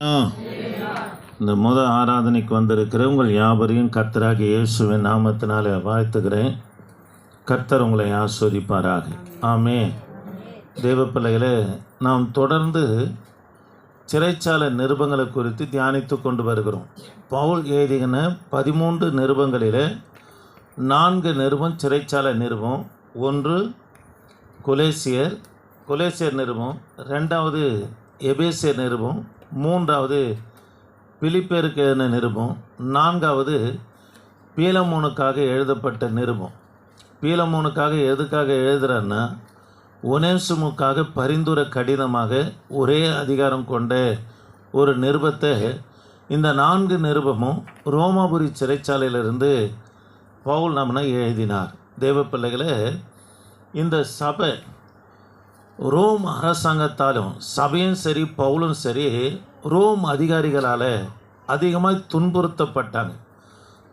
ஆ, இந்த ஆராதனைக்கு வந்திருக்கிற உங்கள் யாவரையும் கர்த்தராகிய இயேசுவின் நாமத்தினாலே வாழ்த்துகிறேன். கர்த்தர் உங்களை ஆசீர்வதிப்பாராக. ஆமென். தேவ பிள்ளைகளே, நாம் தொடர்ந்து சிறைச்சாலை நிருபங்களை குறித்து தியானித்து கொண்டு வருகிறோம். பவுல் எழுதின 13 நிருபங்களில் 4 நிருபம் சிறைச்சாலை நிருபம். 1 கொலேசியர் நிருபம், 2வது எபேசியர் நிருபம், 3வது பிலிப்பியருக்கு எழுதின நிருபம், 4வது பீலமோனுக்காக எழுதப்பட்ட நிருபம். பீலமோனுக்காக எதுக்காக எழுதுகிறன்னா, ஒனேசிமுக்காக பரிந்துரை கடினமாக ஒரே அதிகாரம் கொண்ட ஒரு நிருபத்தை இந்த 4 நிருபமும் ரோமாபுரி சிறைச்சாலையிலிருந்து பவுல் நம்மனை எழுதினார். தேவ பிள்ளைகளே, இந்த சபை ரோம் அரசாங்கத்தாலும் சபையும் சரி பவுலும் சரி ரோம் அதிகாரிகளால் அதிகமாக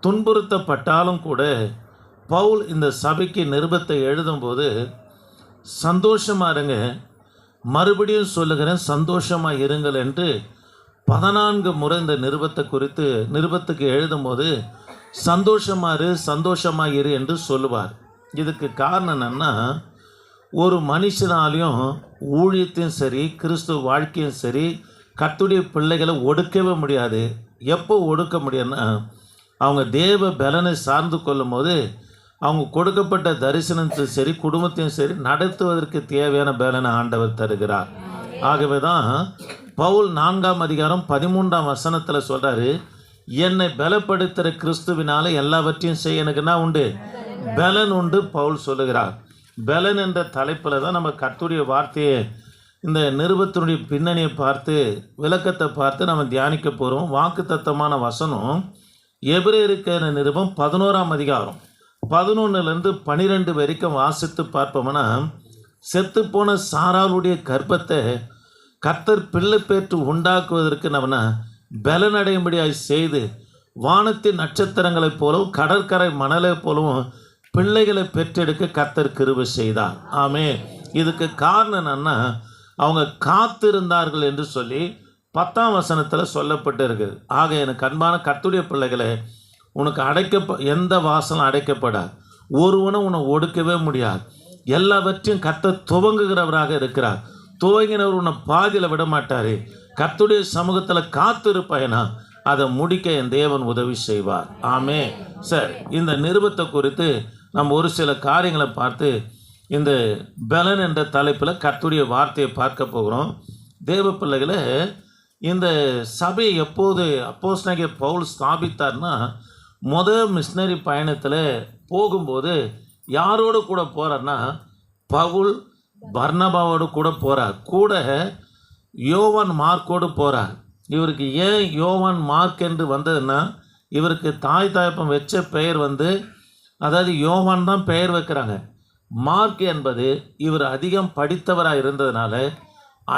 துன்புறுத்தப்பட்டாலும் கூட பவுல் இந்த சபைக்கு நிருபத்தை எழுதும்போது சந்தோஷமாக இருங்க, மறுபடியும் சொல்லுகிறேன் சந்தோஷமாக இருங்கள் என்று 14 முறை இந்த நிருபத்துக்கு எழுதும்போது சந்தோஷமாக இரு என்று சொல்லுவார். இதுக்கு காரணம் என்னென்னா, ஒரு மனுஷனாலையும் ஊழியத்தையும் சரி கிறிஸ்துவ வாழ்க்கையும் சரி கர்த்தருடைய பிள்ளைகளை ஒடுக்கவே முடியாது. எப்போ ஒடுக்க முடியும்னா, அவங்க தேவ பலனை சார்ந்து கொள்ளும் போது அவங்க கொடுக்கப்பட்ட தரிசனத்தையும் சரி குடும்பத்தையும் சரி நடத்துவதற்கு தேவையான பலனை ஆண்டவர் தருகிறார். ஆகவே தான் பவுல் 4ஆம் அதிகாரம் 13ஆம் வசனத்தில் சொல்கிறாரு, என்னை பலப்படுத்துகிற கிறிஸ்துவினால எல்லாவற்றையும் செய்ய எனக்குன்னா உண்டு, பலன் உண்டு பவுல் சொல்லுகிறார். பலன் என்ற தலைப்பில் தான் நம்ம கர்த்தருடைய வார்த்தையை இந்த நிருபத்தினுடைய பின்னணியை பார்த்து விளக்கத்தை பார்த்து நம்ம தியானிக்க போகிறோம். வாக்குத்தத்தமான வசனம் எபிரேயருக்கு நிருபம் 11ஆம் அதிகாரம் 11லேருந்து 12 வரைக்கும் வாசித்து பார்ப்போம்னா, செத்துப்போன சாராளுடைய கர்ப்பத்தை கர்த்தர் பிள்ளை பேற்று உண்டாக்குவதற்கு நம்ம பலனடையும்படியாய் செய்து வானத்தின் நட்சத்திரங்களைப் போலவும் கடற்கரை மணலைப் போலவும் பிள்ளைகளை பெற்றெடுக்க கர்த்தர் கிருபை செய்தார். ஆமென். இதுக்கு காரணம் என்னன்னா, அவங்க காத்திருந்தார்கள் என்று சொல்லி 10ஆம் வசனத்தில் சொல்லப்பட்டு இருக்குது. ஆக எனக்கு அன்பான கர்த்தருடைய பிள்ளைகளை, உனக்கு எந்த வாசலும் அடைக்கப்படாது, ஒருவனும் உன்னை ஒடுக்கவே முடியாது. எல்லாவற்றையும் கர்த்தர் துவங்குகிறவராக இருக்கிறார். துவங்கினவர் உன்னை பாதியில் விட மாட்டார். கர்த்தருடைய சமூகத்தில் காத்திருப்பேனா அதை முடிக்க என் தேவன் உதவி செய்வார். ஆமென். சரி, இந்த நிருபத்தை குறித்து நம்ம ஒரு சில காரியங்களை பார்த்து இந்த பலன் என்ற தலைப்பில் கர்த்தருடைய வார்த்தையை பார்க்க போகிறோம். தேவ பிள்ளைகளை, இந்த சபையை எப்போது அப்போஸ்தலனாகிய பவுல் ஸ்தாபித்தார்னா, மிஷினரி பயணத்தில் போகும்போது யாரோடு கூட போகிறார்னா, பவுல் பர்னபாவோடு கூட போகிறார். கூட யோவான் மார்க்கோடு போகிறார். இவருக்கு ஏன் யோவான் மார்க் என்று வந்ததுன்னா, இவருக்கு தாய் தாயப்பம் வச்ச பெயர் அதாவது யோவான் தான் பெயர் வைக்கிறாங்க. மார்க் என்பது இவர் அதிகம் படித்தவராக இருந்ததுனால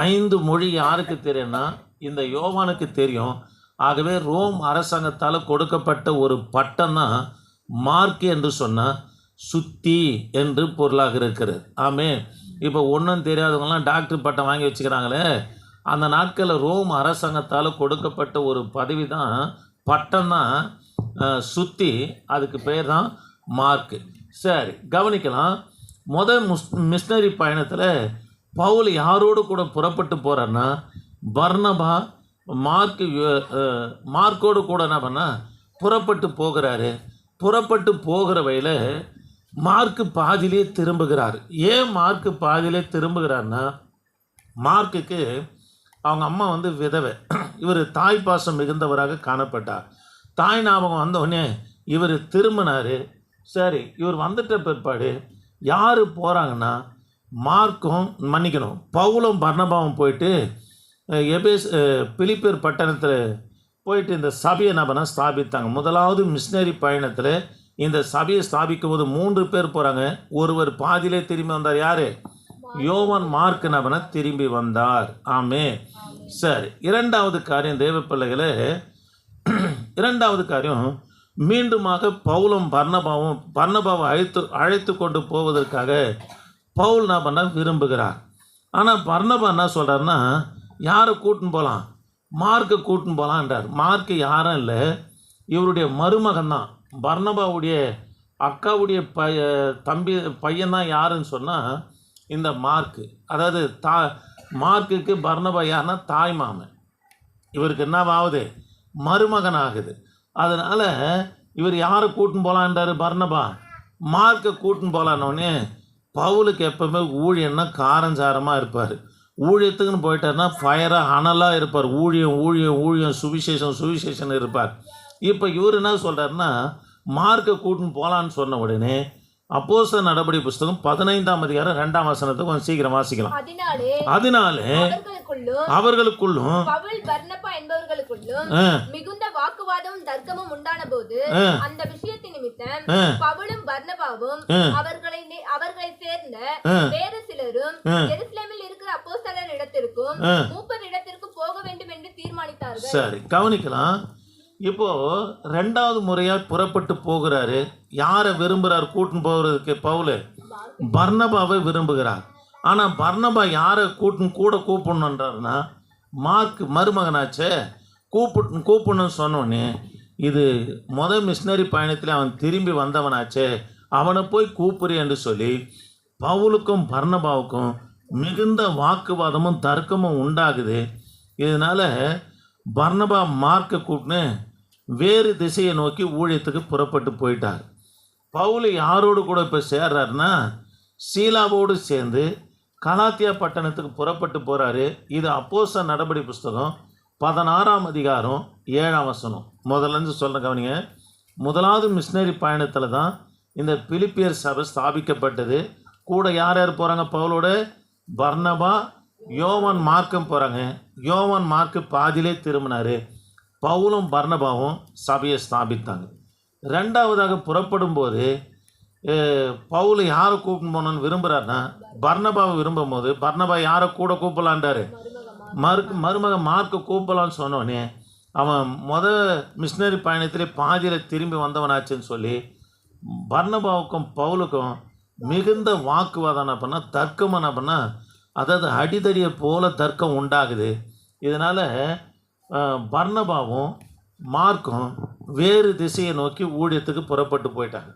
5 மொழி யாருக்கு தெரியும்னா இந்த யோவானுக்கு தெரியும். ஆகவே ரோம் அரசாங்கத்தால் கொடுக்கப்பட்ட ஒரு பட்டம் தான் மார்க் என்று சொன்னால் சுத்தி என்று பொருளாக இருக்கிறது. ஆமென். இப்போ ஒன்றும் தெரியாதவங்களாம் டாக்டர் பட்டம் வாங்கி வச்சுக்கிறாங்களே, அந்த நாட்களில் ரோம் அரசாங்கத்தால் கொடுக்கப்பட்ட ஒரு பதவி தான் பட்டம் தான் சுத்தி, அதுக்கு பேர் தான் மார்க்கு. சரி, கவனிக்கலாம். மிஷினரி பயணத்தில் பவுல் யாரோடு கூட புறப்பட்டு போகிறார்னா, பர்னபா மார்க்கோடு கூட என்ன பண்ணால் புறப்பட்டு போகிறாரு. புறப்பட்டு போகிற வழியில் மார்க்கு பாதியிலே திரும்புகிறார். ஏன் மார்க்கு பாதியிலே திரும்புகிறார்னா, மார்க்குக்கு அவங்க அம்மா விதவை. இவர் தாய் பாசம் மிகுந்தவராக காணப்பட்டார். தாய் ஞாபகம் வந்தோடனே இவர் திரும்பினார். சரி, இவர் வந்துட்ட பிற்பாடு யார் போகிறாங்கன்னா, பவுலும் பர்னபாவும் போயிட்டு பிலிப்பியர் பட்டணத்தில் போயிட்டு இந்த சபையை என்ன ஸ்தாபித்தாங்க. முதலாவது மிஷினரி பயணத்தில் இந்த சபையை ஸ்தாபிக்கும் போது 3 பேர் போகிறாங்க. ஒருவர் பாதியிலே திரும்பி வந்தார். யார்? யோவான் மார்க் திரும்பி வந்தார். ஆமென். சரி, இரண்டாவது காரியம் தேவ பிள்ளைகளே, இரண்டாவது காரியம் மீண்டுமாக பவுலும் பர்னபாவை அழைத்து கொண்டு போவதற்காக பவுல் என்ன பண்ண விரும்புகிறார். ஆனால் பர்னபா என்ன சொல்கிறாருன்னா, யாரை கூட்டின்னு போகலாம்? மார்க்கை கூட்டின்னு போகலான்றார். மார்க்கு யாரும் இல்லை, இவருடைய மருமகன் தான். பர்னபாவுடைய அக்காவுடைய தம்பி பையன்தான் யாருன்னு சொன்னால் இந்த மார்க்கு. அதாவது மார்க்குக்கு பர்னபா யாருன்னா தாய் மாமன். இவருக்கு என்னவாகுது, மருமகன் ஆகுது. அதனால் இவர் யாரை கூட்டின்னு போகலான்றாரு, பர்னபா மார்க்கை கூட்டின்னு போகலான்னொடனே பவுலுக்கு எப்போவுமே ஊழியன்னா காரஞ்சாரமாக இருப்பார். ஊழியத்துக்குன்னு போயிட்டார்னா ஃபயராக அனலாக இருப்பார். ஊழியம் ஊழியம் ஊழியம் சுவிசேஷம் சுவிசேஷன் இருப்பார். இப்போ இவர் என்ன சொல்கிறாருன்னா மார்க்கை கூட்டின்னு போகலான்னு சொன்ன உடனே அப்போஸ்தலர் நடபடி புஸ்தகம் 15ஆம் அதிகாரம் 2ஆம் வசனத்தை கொஞ்சம் சீக்கிரம் வாசிக்கலாம். அதனாலே அவர்களுக்குள்ளும் பவுல் பர்னபா என்பவர்களுக்குள்ளும் மிகுந்த வாக்குவாதமும் தர்க்கமும் உண்டான போது அந்த விஷயத்தின் நிமித்தம் பவுலும் பர்னபாவும் அவர்களை சேர்ந்த வேறு சிலரும் எருசலேமில் இருக்கிற அப்போஸ்தலர் இடத்திற்கும் மூப்பர் இடத்திற்கும் போக வேண்டும் என்று தீர்மானித்தார்கள். சரி, கவனிக்கலாம். இப்போ 2வது முறையாக புறப்பட்டு போகிறாரு. யாரை விரும்புகிறார் கூட்டின்னு போகிறதுக்கு? பவுல் பர்னபாவை விரும்புகிறார். ஆனால் பர்னபா யாரை கூட கூப்பிடணுன்றாருன்னா மார்க் மருமகனாச்சே கூப்பிடணும்னு சொன்னோடனே இது மிஷினரி பயணத்தில் அவன் திரும்பி வந்தவனாச்சே, அவனை போய் கூப்பிடு என்று சொல்லி பவுலுக்கும் பர்னபாவுக்கும் மிகுந்த வாக்குவாதமும் தர்க்கமும் உண்டாகுது. இதனால் பர்னபா மார்க்கை கூப்பிட்டு வேறு திசையை நோக்கி ஊழியத்துக்கு புறப்பட்டு போயிட்டார். பவுல் யாரோடு கூட இப்போ சேர்றாருன்னா சீலாவோடு சேர்ந்து கலாத்தியா பட்டணத்துக்கு புறப்பட்டு போகிறாரு. இது அப்போஸ்தலர் நடபடி புஸ்தகம் 16ஆம் அதிகாரம் 7ஆம் வசனம். முதல்ல சொல்ல கவனிங்க. 1வது மிஷினரி பயணத்தில் தான் இந்த பிலிப்பியர் சபை ஸ்தாபிக்கப்பட்டது. கூட யார் யார் போகிறாங்க பவுலோட? பர்னபா, யோவான் மார்க்கும் போகிறாங்க. யோவான் மார்க்கு பாதியிலே திரும்பினார். பவுலும் பர்னபாவும் சபையை ஸ்தாபித்தாங்க. 2வதாக புறப்படும் போது பவுல் யாரை கூப்பிட்டு போகணுன்னு விரும்புகிறாருன்னா பர்னபாவை விரும்பும் போது பர்னபா யாரை கூட கூப்பிடலான்றாரு? மருமகன் மார்க்கு கூப்பிடலான்னு சொன்னோடனே அவன் மிஷினரி பயணத்திலே பாதியில் திரும்பி வந்தவனாச்சுன்னு சொல்லி பர்னபாவுக்கும் பவுலுக்கும் மிகுந்த வாக்குவாதம் என்ன பண்ணால் தர்க்கம் என்ன பண்ணால், அதாவது அடிதடியை போல தர்க்கம் உண்டாகுது. இதனால் பர்னபாவும் மார்க்கும் வேறு திசையை நோக்கி ஊழியத்துக்கு புறப்பட்டு போயிட்டாங்க.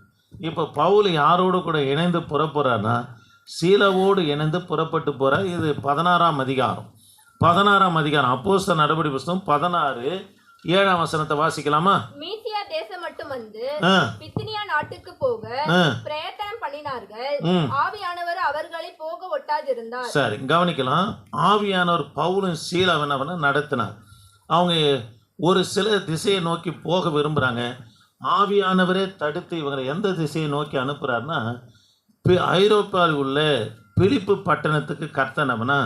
இப்போ பவுல் யாரோடு கூட இணைந்து புறப்படுறாருன்னா சீலாவோடு இணைந்து புறப்பட்டு போகிறார். இது 16ஆம் அதிகாரம் அப்போஸ்தலர் நடபடி புஸ்தகம் 16:7ஆம் வசனத்தை வாசிக்கலாமா? மீசியா தேசம் மட்டும் வந்து பித்தினியா நாட்டுக்கு போக பிரயத்தனம் பண்ணினார்கள். ஆவியானவர் அவர்களை போக ஒட்டாதிருந்தார். சரி, கவனிக்கலாம். ஆவியானவர் பவுலும் சீலாவை நடத்தினார். அவங்க ஒரு சில திசையை நோக்கி போக விரும்புகிறாங்க. ஆவியானவரே தடுத்து இவங்களை எந்த திசையை நோக்கி அனுப்புகிறாருன்னா ஐரோப்பாவில் உள்ள பிலிப்பு பட்டணத்துக்கு கர்த்தனவனா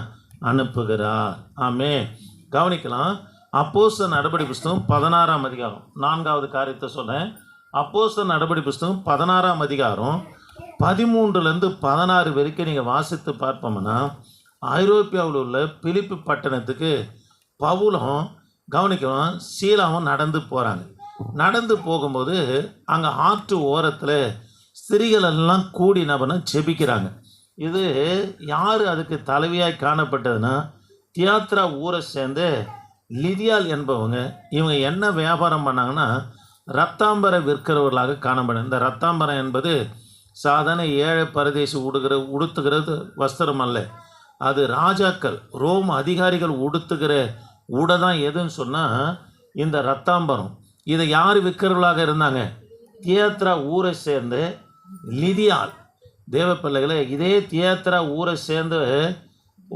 அனுப்புகிறார். ஆமே, கவனிக்கலாம். அப்போஸ்தலர் நடபடி புஸ்தகம் 16ஆம் அதிகாரம் 4வது காரியத்தை சொன்னேன். அப்போஸ்தலர் நடபடி புஸ்தகம் 16ஆம் அதிகாரம் 13லேருந்து 16 வரைக்கும் நீங்கள் வாசித்து பார்ப்போம்னா ஐரோப்பியாவில் உள்ள பிலிப்பு பட்டணத்துக்கு பவுலும் கவனிக்கலாம் சீலாவும் நடந்து போகிறாங்க. நடந்து போகும்போது அங்கே ஆற்று ஓரத்தில் ஸ்திரீகளெல்லாம் கூடி நபனை ஜெபிக்கிறாங்க. இது யார் அதுக்கு தலைவியாய் காணப்பட்டதுன்னா தியாத்ரா ஊரை சேர்ந்து லிதியால் என்பவங்க. இவங்க என்ன வியாபாரம் பண்ணாங்கன்னா ரத்தாம்பரை விற்கிறவர்களாக காணப்படும். இந்த ரத்தாம்பரம் என்பது சாதாரண ஏழை பரதேசி உடுத்துகிறது வஸ்திரம் அல்ல. அது ராஜாக்கள் ரோம் அதிகாரிகள் உடுத்துகிற உடை தான். எதுன்னு சொன்னால் இந்த ரத்தாம்பரம். இதை யார் விற்கிறவர்களாக இருந்தாங்க? தியாத்ரா ஊரை சேர்ந்து லிதியால். தேவ பிள்ளைகளை, இதே தியாத்ரா ஊரை சேர்ந்து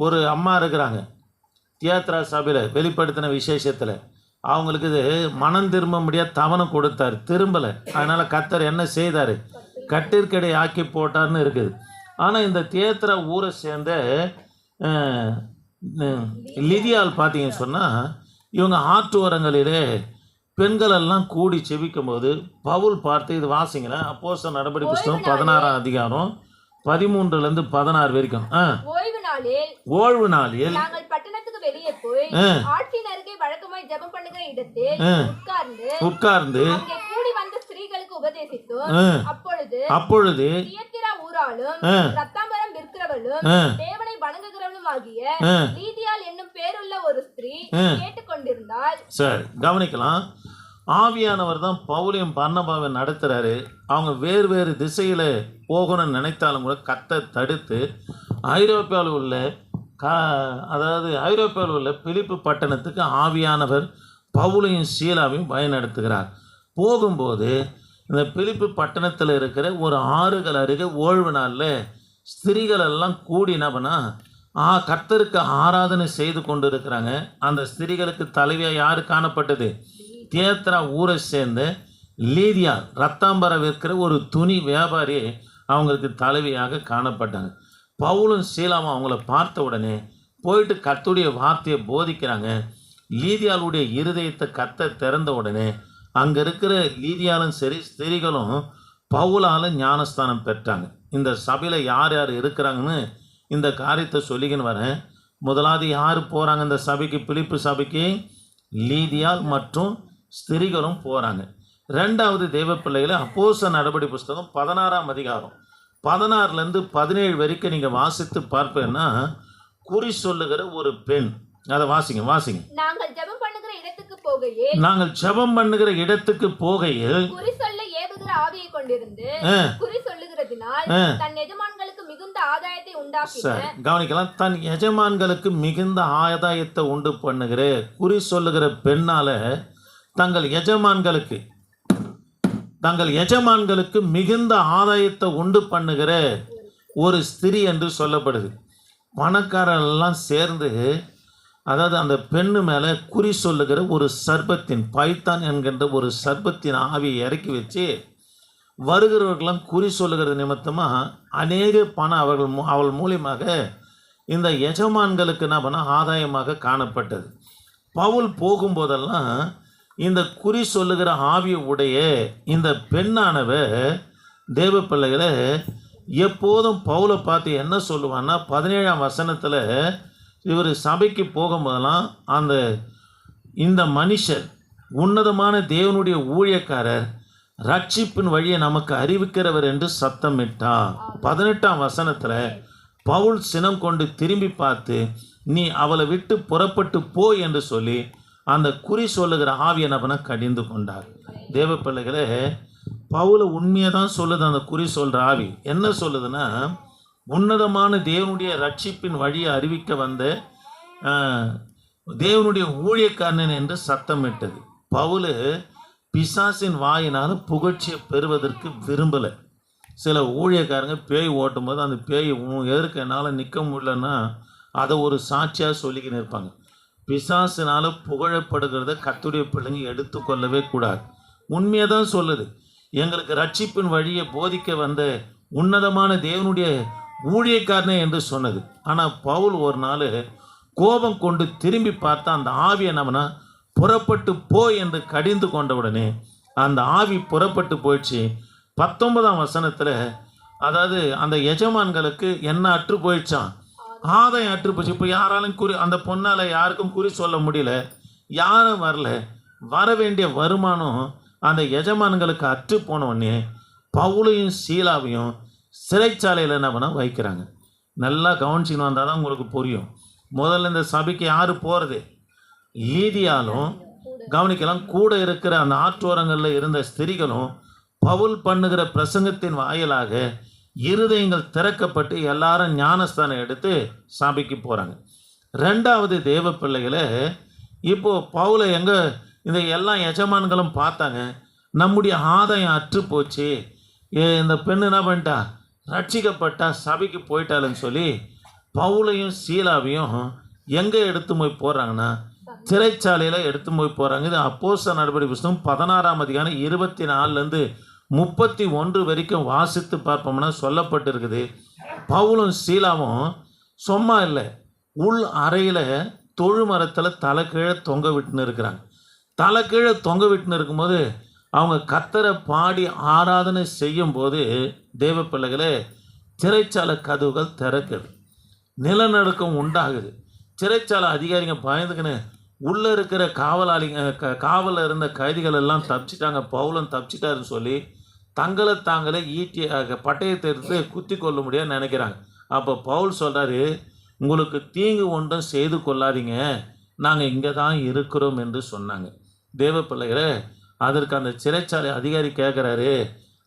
ஒரு அம்மா இருக்கிறாங்க. தியாத்ரா சபையில் வெளிப்படுத்தின விசேஷத்தில் அவங்களுக்கு இது மனம் திரும்ப முடியாது தவணம் கொடுத்தார், திரும்பலை. அதனால் கர்த்தர் என்ன செய்தார்? கட்டிற்கடை ஆக்கி போட்டார்னு இருக்குது. ஆனால் இந்த தியாத்ரா ஊரை சேர்ந்த லிதியால் பார்த்தீங்கன்னு சொன்னால் இவங்க ஆற்றோரங்களிலே பெண்களெல்லாம் கூடி செபிக்கும் போது பவுல் பார்த்து, இது வாசிங்களேன், அப்போஸ்தலர் நடபடி புஸ்தகம் 16ஆம் அதிகாரம் 13லேருந்து 16 வரைக்கும். ஓய்வு நாளில் நாங்கள் பட்டணத்துக்கு வெளியே போய் ஆற்றின் அருகே வழக்கமாய் ஜெபம் பண்ணுகிற இடத்தில் உட்கார்ந்து அங்கே கூடி வந்த ஸ்திரீகளுக்கு உபதேசித்தோம். அப்பொழுது தியத்திரா ஊராலும் ரத்தாம்பரம் விற்கிறவளும் தேவனை வணங்குகிறவளும் தெய்வமாகிய லீதியாள் என்னும் பேருள்ள ஒரு ஸ்திரீ கேட்டுக்கொண்டிருந்தாள். சரி, கவனிக்கலாம். ஆவியானவர் தான் பவுலையும் பர்னபாவை நடத்துகிறாரு. அவங்க வேறு வேறு திசையில் போகணும்னு நினைத்தாலும் கூட கர்த்தர் தடுத்து ஐரோப்பாவில் உள்ள ஐரோப்பாவில் உள்ள பிலிப்பு பட்டணத்துக்கு ஆவியானவர் பவுலையும் சீலாவையும் வழிநடத்துகிறார். போகும்போது இந்த பிலிப்பு பட்டணத்தில் இருக்கிற ஒரு ஆறுகள் அருகே ஓய்வு நாளில் ஸ்திரீகள் எல்லாம் கூடினவனா கர்த்தருக்கு ஆராதனை செய்து கொண்டு இருக்கிறாங்க. அந்த ஸ்திரீகளுக்கு தலைவியாக யார் காணப்பட்டது? தியேத்ரா ஊரை சேர்ந்த லீதியா, ரத்தாம்பர விற்கிற ஒரு துணி வியாபாரி அவங்களுக்கு தலைவியாக காணப்பட்டாங்க. பவுலும் சீலாவும் அவங்கள பார்த்த உடனே போயிட்டு கர்த்தருடைய வார்த்தையை போதிக்கிறாங்க. லீதியாளுடைய இருதயத்தை கர்த்தர் திறந்த உடனே அங்கே இருக்கிற லீதியாலும் சரி ஸ்திரீகளும் பவுலால் ஞானஸ்தானம் பெற்றாங்க. இந்த சபையில் யார் யார் இருக்கிறாங்கன்னு இந்த காரியத்தை சொல்லிக்கின்னு வரேன். முதலாவது யார் போகிறாங்க இந்த சபைக்கு? பிலிப்பு சபைக்கு லீதியால் மற்றும் ஸ்திரீகளும் போகிறாங்க. ரெண்டாவது தெய்வ பிள்ளைகளை அப்போஸ்தலர் நடபடி புஸ்தகம் 16ஆம் அதிகாரம் 16லேருந்து 17 வரைக்கும் நீங்கள் வாசித்து பார்ப்பேன்னா குறி சொல்லுகிற ஒரு பெண். அதை வாசிங்க. நாங்கள் ஜெபம் பண்ணுகிற இடத்துக்கு போகையில் குறி சொல்ல ஏவுகிற ஆவியை கொண்டிருந்து குறி சொல்லுகிறதினால் தன் எஜமான்களுக்கு மிகுந்த ஆதாயத்தை உண்டாக்கின. கவனிக்கலாம். தன் எஜமான்களுக்கு மிகுந்த ஆதாயத்தை உண்டு பண்ணுகிற குறி சொல்லுகிற பெண்ணால தங்கள் எஜமான்களுக்கு மிகுந்த ஆதாயத்தை உண்டு பண்ணுகிற ஒரு ஸ்திரீ என்று சொல்லப்படுது. பணக்காரெல்லாம் சேர்ந்து அந்த பெண்ணு மேலே குறி சொல்லுகிற ஒரு சர்பத்தின் பைத்தான் என்கின்ற ஒரு சர்பத்தின் ஆவியை இறக்கி வச்சு வருகிறவர்களெல்லாம் குறி சொல்லுகிறது நிமித்தமாக அநேக பணம் அவள் மூலியமாக இந்த எஜமான்களுக்கு என்ன பண்ண ஆதாயமாக காணப்பட்டது. பவுல் போகும்போதெல்லாம் இந்த குறி சொல்லுகிற ஆவியை உடைய இந்த பெண்ணானவ தேவ பிள்ளைகளை எப்போதும் பவுலை பார்த்து என்ன சொல்லுவான்னா 17ஆம் வசனத்தில் இவர் சபைக்கு போகும்போதெல்லாம் இந்த மனுஷர் உன்னதமான தேவனுடைய ஊழியக்காரர் ரட்சிப்பின் வழியை நமக்கு அறிவிக்கிறவர் என்று சத்தமிட்டார். 18ஆம் வசனத்தில் பவுல் சினம் கொண்டு திரும்பி பார்த்து நீ அவளை விட்டு புறப்பட்டு போ என்று சொல்லி அந்த குறி சொல்லுகிற ஆவியனவனை கடிந்து கொண்டார். தேவ பிள்ளைகளே, பவுல உண்மையை தான் சொல்லுது. அந்த குறி சொல்கிற ஆவி என்ன சொல்லுதுன்னா உன்னதமான தேவனுடைய ரட்சிப்பின் வழியை அறிவிக்க வந்த தேவனுடைய ஊழியக்காரன் என்று சத்தமிட்டது. பவுல் பிசாசின் வாயினால் புகழ்ச்சியை பெறுவதற்கு விரும்பலை. சில ஊழியக்காரங்க பேய் ஓட்டும் போது அந்த பேய் எதற்கு என்னால் நிற்க முடியலன்னா அதை ஒரு சாட்சியாக சொல்லிக்கின்னு இருப்பாங்க. பிசாசினால் புகழப்படுகிறத கர்த்தருடைய பிள்ளைங்க எடுத்துக்கொள்ளவே கூடாது. உண்மையை தான் சொல்லுது. எங்களுக்கு ரட்சிப்பின் வழியை போதிக்க வந்த உன்னதமான தேவனுடைய ஊழியக்காரனே என்று சொன்னது. ஆனால் பவுல் ஒரு நாள் கோபம் கொண்டு திரும்பி பார்த்தா அந்த ஆவியை நம்மனா புறப்பட்டு போய் என்று கடிந்து கொண்ட உடனே அந்த ஆவி புறப்பட்டு போயிடுச்சு. 19ஆம் வசனத்தில் அந்த எஜமான்களுக்கு என்ன அற்று போயிடுச்சான்? ஆதாயம் அற்று போச்சு. இப்போ யாராலும் அந்த பொண்ணால் யாருக்கும் குறி சொல்ல முடியல, யாரும் வரல. வர வேண்டிய வருமானம் அந்த எஜமான்களுக்கு அற்று போன உடனே பவுலையும் சீலாவையும் சிறைச்சாலையில் என்ன பண்ண வைக்கிறாங்க. நல்லா கவனிச்சின்னு வந்தால் தான் உங்களுக்கு புரியும். முதல்ல இந்த சபைக்கு யார் போகிறது? லீதியாலும் கவனிக்கலாம் கூட இருக்கிற அந்த ஆற்றோரங்களில் இருந்த ஸ்திரீகளும் பவுல் பண்ணுகிற பிரசங்கத்தின் வாயிலாக இருதயங்கள் திறக்கப்பட்டு எல்லாரும் ஞானஸ்தானம் எடுத்து சபைக்கு போகிறாங்க. ரெண்டாவது தேவ பிள்ளைகளை இப்போது பவுலை இந்த எல்லா எஜமான்களும் பார்த்தாங்க. நம்முடைய ஆதாயம் அற்று போச்சு, இந்த பெண்ணு என்ன பண்ணிட்டா ரட்சிக்கப்பட்டா சபைக்கு போயிட்டாளுன்னு சொல்லி பவுலையும் சீலாவையும் எங்கே எடுத்து போய் போடுறாங்கன்னா சிறைச்சாலையில் எடுத்து போய் போகிறாங்க. இது அப்போஸ்தலர் நடபடி புஸ்தகம் 16ஆம் அதிகாரம் 24லேருந்து 31 வரைக்கும் வாசித்து பார்ப்போம்னா சொல்லப்பட்டிருக்குது. பவுலும் சீலாவும் சும்மா இல்லை, உள் அறையில் தொழுமரத்தில் தலை கீழே தொங்க விட்டுன்னு இருக்கிறாங்க. தலை கீழே தொங்க விட்டுன்னு இருக்கும்போது அவங்க கர்த்தரை பாடி ஆராதனை செய்யும்போது தேவ பிள்ளைகளே சிறைச்சாலை கதவுகள் திறக்குது, நிலநடுக்கம் உண்டாகுது. சிறைச்சாலை அதிகாரிங்க பயந்துக்கின்னு உள்ளே இருக்கிற காவலில் இருந்த கைதிகள் எல்லாம் தப்பிச்சிட்டாங்க, பவுலும் தப்பிச்சிட்டாருன்னு சொல்லி தங்களை தாங்களே பட்டயத்தை எடுத்து குத்தி கொள்ள முடியாது நினைக்கிறாங்க. அப்போ பவுல் சொல்கிறாரு, உங்களுக்கு தீங்கு ஒன்றும் செய்து கொள்ளாதீங்க, நாங்கள் இங்கே தான் இருக்கிறோம் என்று சொன்னாங்க. தேவ பிள்ளைகளே, அதற்கு அந்த சிறைச்சாலை அதிகாரி கேட்குறாரு,